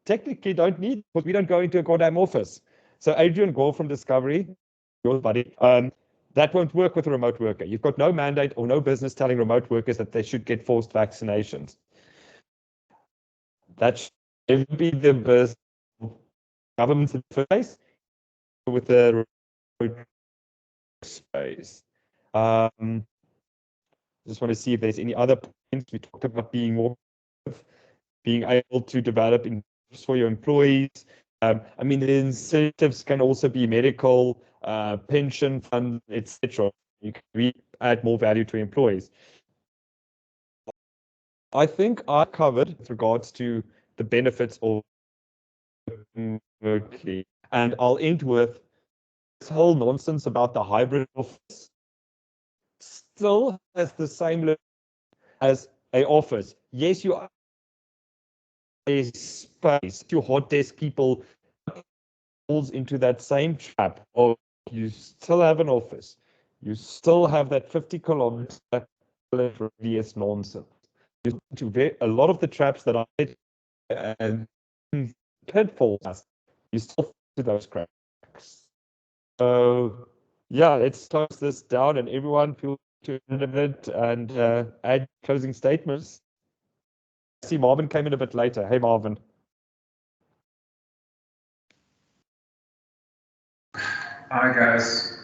technically don't need because we don't go into a goddamn office. So Adrian Gore from Discovery, yours buddy, that won't work with a remote worker. You've got no mandate or no business telling remote workers that they should get forced vaccinations. That should be the best government's interface with the space. Just want to see if there's any other points. We talked about being more, being able to develop for your employees. I mean, the incentives can also be medical, pension fund, etc. You can add more value to employees. I think I covered with regards to the benefits of remotely, and I'll end with this whole nonsense about the hybrid office. Still has the same level as a office. Yes, you are a space. Your hot desk people falls into that same trap of you still have an office. You still have that 50-kilometer radius nonsense. A lot of the traps that I hit and pitfalls, you still fall into those cracks. So yeah, let's close this down and everyone feel to it and add closing statements. I see Marvin came in a bit later. Hey, Marvin. Hi, guys.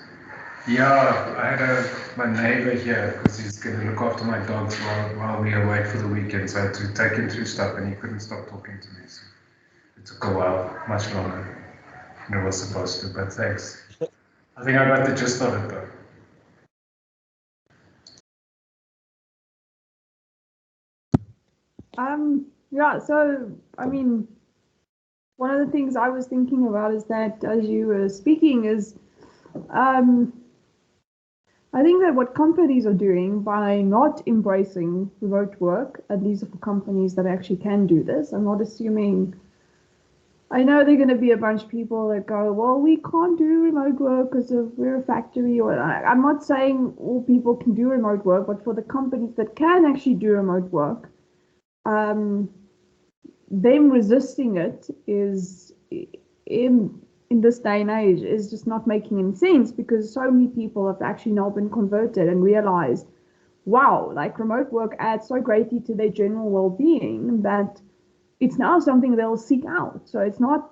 Yeah, I had my neighbor here because he's going to look after my dogs while we await for the weekend. So I had to take him through stuff and he couldn't stop talking to me. So it took a while, much longer than it was supposed to, but thanks. I think I got the gist of it though. Yeah, so I mean, one of the things I was thinking about is that as you were speaking is I think that what companies are doing by not embracing remote work, at least for companies that actually can do this, I'm not assuming. I know there are going to be a bunch of people that go, well, we can't do remote work because we're a factory. Or I'm not saying all people can do remote work, but for the companies that can actually do remote work, them resisting it is in this day and age is just not making any sense because so many people have actually now been converted and realized, wow, like remote work adds so greatly to their general well-being that it's now something they'll seek out. So it's not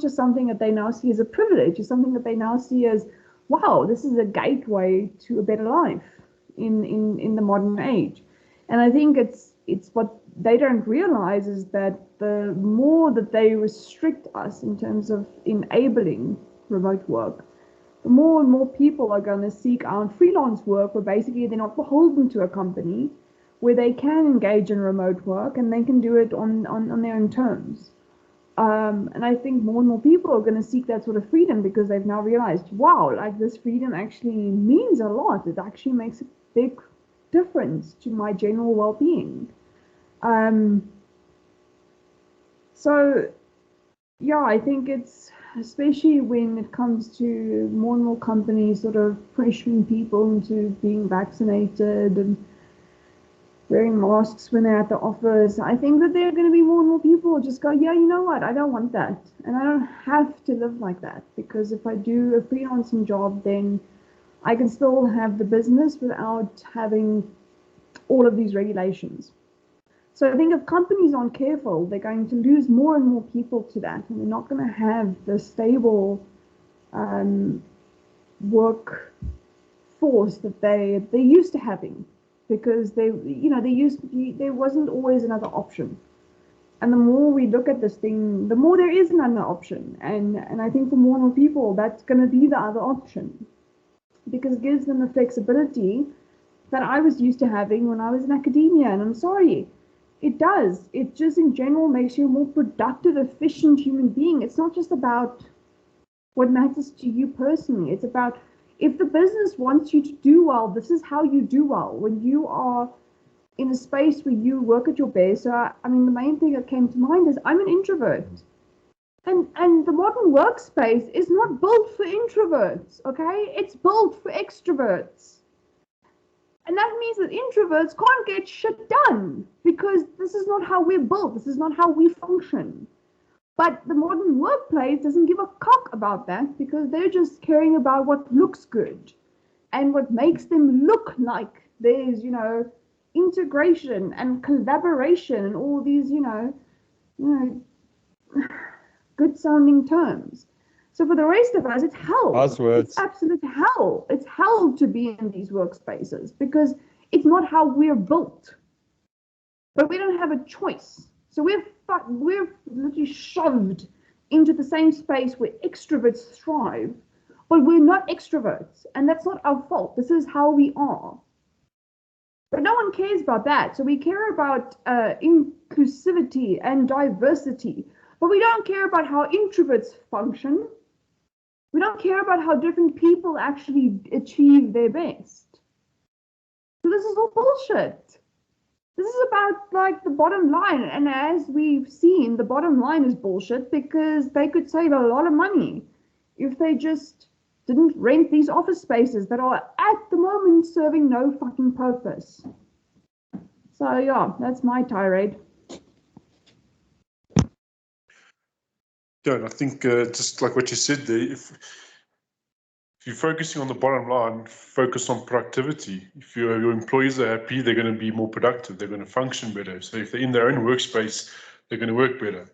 just something that they now see as a privilege. It's something that they now see as, wow, this is a gateway to a better life in the modern age. And I think it's what they don't realize is that the more that they restrict us in terms of enabling remote work, more and more people are going to seek out freelance work where basically they're not beholden to a company, where they can engage in remote work and they can do it on their own terms. And I think more and more people are going to seek that sort of freedom because they've now realized, wow, like this freedom actually means a lot. It actually makes a big difference to my general well-being. So, yeah, I think it's, especially when it comes to more and more companies sort of pressuring people into being vaccinated and wearing masks when they're at the office, I think that there are going to be more and more people who just go, yeah, you know what, I don't want that. And I don't have to live like that, because if I do a freelancing job, then I can still have the business without having all of these regulations. So I think if companies aren't careful, they're going to lose more and more people to that, and they're not going to have the stable workforce that they're used to having, because there wasn't always another option. And the more we look at this thing, the more there is another option. And I think for more and more people, that's going to be the other option, because it gives them the flexibility that I was used to having when I was in academia. And I'm sorry, it does. It just in general makes you a more productive, efficient human being. It's not just about what matters to you personally. It's about, if the business wants you to do well, this is how you do well. When you are in a space where you work at your best. So, I mean, the main thing that came to mind is I'm an introvert. And the modern workspace is not built for introverts, okay? It's built for extroverts. And that means that introverts can't get shit done, because this is not how we're built. This is not how we function. But the modern workplace doesn't give a cock about that, because they're just caring about what looks good and what makes them look like there's, integration and collaboration and all these, good sounding terms. So for the rest of us, it's hell. Buzzwords. It's absolute hell. It's hell to be in these workspaces, because it's not how we're built. But we don't have a choice. So we're literally shoved into the same space where extroverts thrive, but we're not extroverts, and that's not our fault. This is how we are. But no one cares about that. So we care about inclusivity and diversity, but we don't care about how introverts function. We don't care about how different people actually achieve their best. So this is all bullshit. This is about like the bottom line. And as we've seen, the bottom line is bullshit, because they could save a lot of money if they just didn't rent these office spaces that are at the moment serving no fucking purpose. So yeah, that's my tirade. Yeah, and I think just like what you said there, if you're focusing on the bottom line, focus on productivity. If your employees are happy, they're going to be more productive. They're going to function better. So if they're in their own workspace, they're going to work better.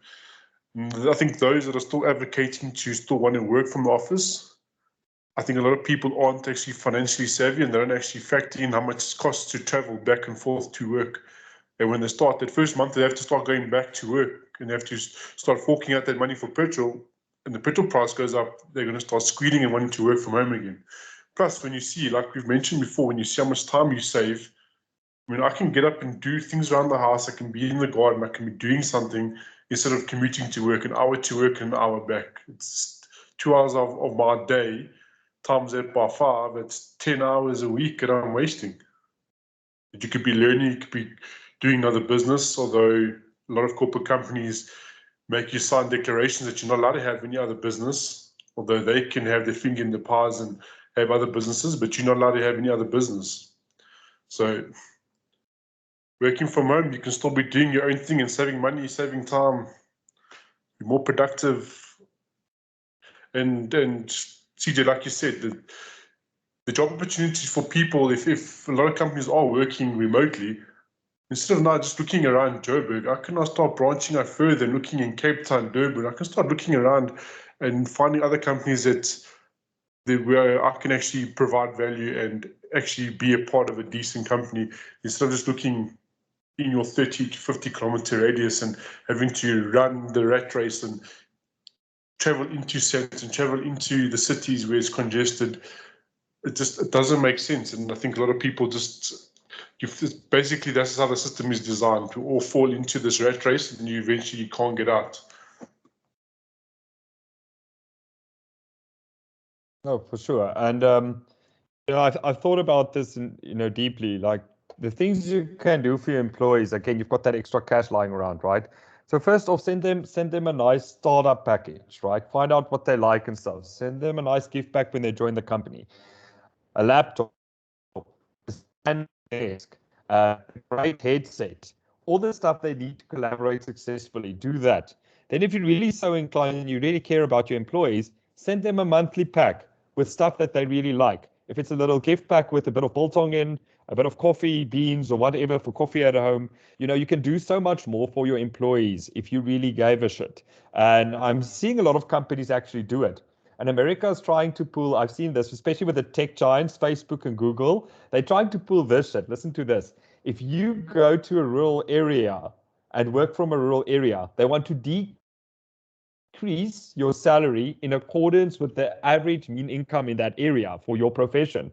And I think those that are still advocating to still want to work from the office, I think a lot of people aren't actually financially savvy, and they don't actually factor in how much it costs to travel back and forth to work. And when they start that first month, they have to start going back to work, and they have to start forking out that money for petrol. And the petrol price goes up, they're going to start squealing and wanting to work from home again. Plus, when you see, like we've mentioned before, when you see how much time you save, I mean, I can get up and do things around the house. I can be in the garden. I can be doing something instead of commuting to work, an hour to work and an hour back. It's 2 hours of my day. Times that by 5, it's 10 hours a week that I'm wasting. That you could be learning, you could be doing another business, although a lot of corporate companies make you sign declarations that you're not allowed to have any other business, although they can have their finger in the pies and have other businesses, but you're not allowed to have any other business. So working from home, you can still be doing your own thing and saving money, saving time, be more productive. And CJ, like you said, the job opportunities for people, if a lot of companies are working remotely, instead of now just looking around Joburg, I can now start branching out further and looking in Cape Town, Durban. I can start looking around and finding other companies where I can actually provide value and actually be a part of a decent company, instead of just looking in your 30 to 50 kilometer radius and having to run the rat race and travel into centers and travel into the cities where it's congested. It doesn't make sense, and I think a lot of people just basically that's how the system is designed to all fall into this rat race, and you eventually can't get out. No, for sure. And I've thought about this, deeply. Like the things you can do for your employees. Again, you've got that extra cash lying around, right? So first off, send them a nice startup package, right? Find out what they like and stuff. Send them a nice gift back when they join the company. A laptop, a desk, a great headset, all the stuff they need to collaborate successfully. Do that. Then if you're really so inclined and you really care about your employees, send them a monthly pack with stuff that they really like. If it's a little gift pack with a bit of biltong in, a bit of coffee, beans, or whatever for coffee at home, you can do so much more for your employees if you really gave a shit. And I'm seeing a lot of companies actually do it. And America is trying to pull, I've seen this, especially with the tech giants, Facebook and Google, they're trying to pull this shit. Listen to this. If you go to a rural area and work from a rural area, they want to decrease your salary in accordance with the average mean income in that area for your profession.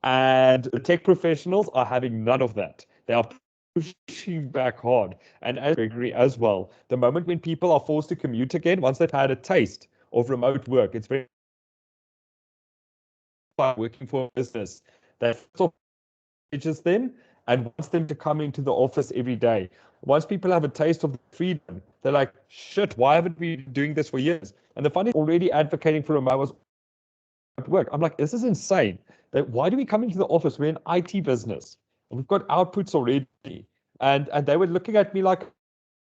And the tech professionals are having none of that. They are pushing back hard. And as Gregory as well, the moment when people are forced to commute again, once they've had a taste of remote work, it's very working for a business that encourages them and wants them to come into the office every day. Once people have a taste of freedom, they're like, shit, why haven't we been doing this for years? And the funny already advocating for remote work. I'm like, this is insane. Why do we come into the office? We're an IT business. We've got outputs already. And they were looking at me like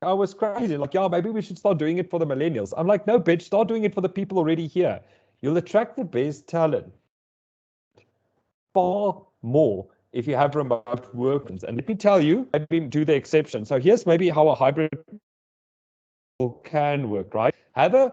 I was crazy. Like, yeah, maybe we should start doing it for the millennials. I'm like, no, bitch, start doing it for the people already here. You'll attract the best talent far more if you have remote work. And let me tell you, maybe do the exception. So here's maybe how a hybrid can work, right? Have an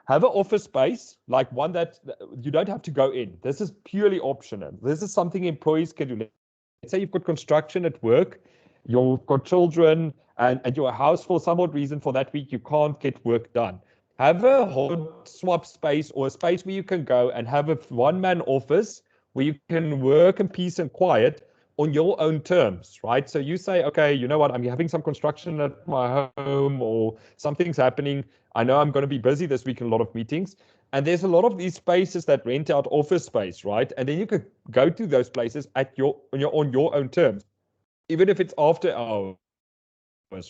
office space, like one that you don't have to go in. This is purely optional. This is something employees can do. Let's say you've got construction at work, you've got children, and your house, for some odd reason, for that week, you can't get work done. Have a hot swap space or a space where you can go and have a one-man office where you can work in peace and quiet on your own terms, right? So you say, okay, you know what, I'm having some construction at my home or something's happening. I know I'm going to be busy this week in a lot of meetings. And there's a lot of these spaces that rent out office space, right? And then you could go to those places on your own terms, even if it's after hours,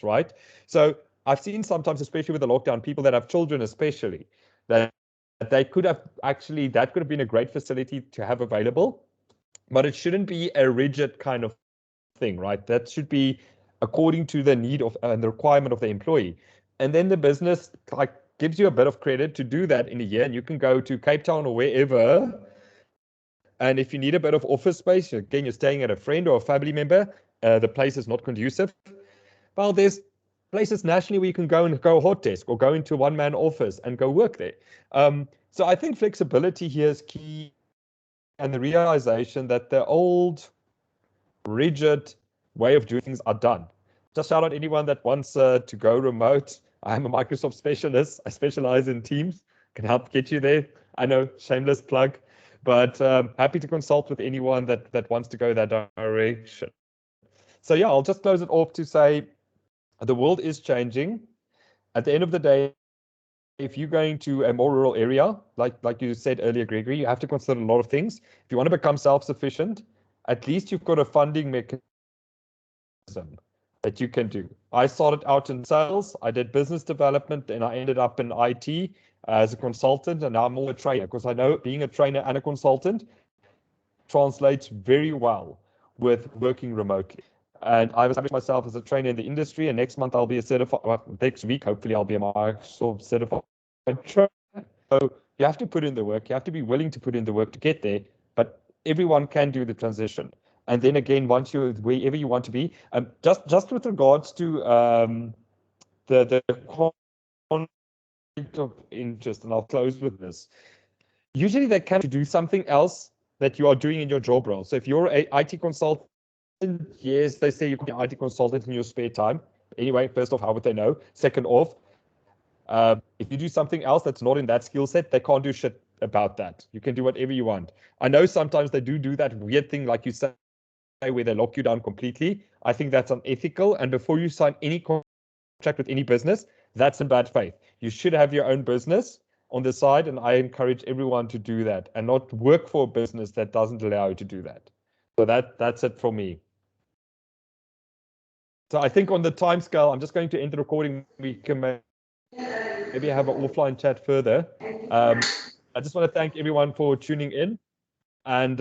right? So I've seen sometimes, especially with the lockdown, people that have children especially, that they could have actually, that could have been a great facility to have available, but it shouldn't be a rigid kind of thing, right? That should be according to the need of and the requirement of the employee. And then the business like gives you a bit of credit to do that in a year, and you can go to Cape Town or wherever. And if you need a bit of office space, again, you're staying at a friend or a family member, the place is not conducive. Well, there's places nationally where you can go and go hot desk or go into a one-man office and go work there. So I think flexibility here is key, and the realization that the old rigid way of doing things are done. Just shout out anyone that wants to go remote. I'm a Microsoft specialist. I specialize in Teams. Can help get you there. I know, shameless plug, but happy to consult with anyone that wants to go that direction. So yeah, I'll just close it off to say the world is changing. At the end of the day, if you're going to a more rural area, like you said earlier, Gregory, you have to consider a lot of things. If you want to become self-sufficient, at least you've got a funding mechanism that you can do. I started out in sales, I did business development, and I ended up in IT as a consultant, and now I'm more a trainer because I know being a trainer and a consultant translates very well with working remotely. And I've established myself as a trainer in the industry, and next month I'll be a certified, next week, hopefully I'll be a Microsoft certified trainer. So you have to put in the work, you have to be willing to put in the work to get there, but everyone can do the transition. And then again, once you're wherever you want to be, just with regards to the conflict of interest, and I'll close with this. Usually they can do something else that you are doing in your job role. So if you're an IT consultant, yes, they say you can be an IT consultant in your spare time. Anyway, first off, how would they know? Second off, If you do something else that's not in that skill set, they can't do shit about that. You can do whatever you want. I know sometimes they do that weird thing, like you say, where they lock you down completely. I think that's unethical. And before you sign any contract with any business, that's in bad faith. You should have your own business on the side, and I encourage everyone to do that and not work for a business that doesn't allow you to do that. So that's it for me. So I think on the time scale, I'm just going to end the recording. We can maybe have an offline chat further. I just want to thank everyone for tuning in, and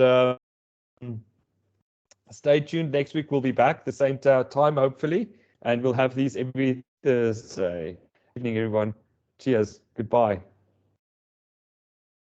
stay tuned. Next week we'll be back the same time, hopefully, and we'll have these every Thursday evening. Everyone, cheers. Goodbye.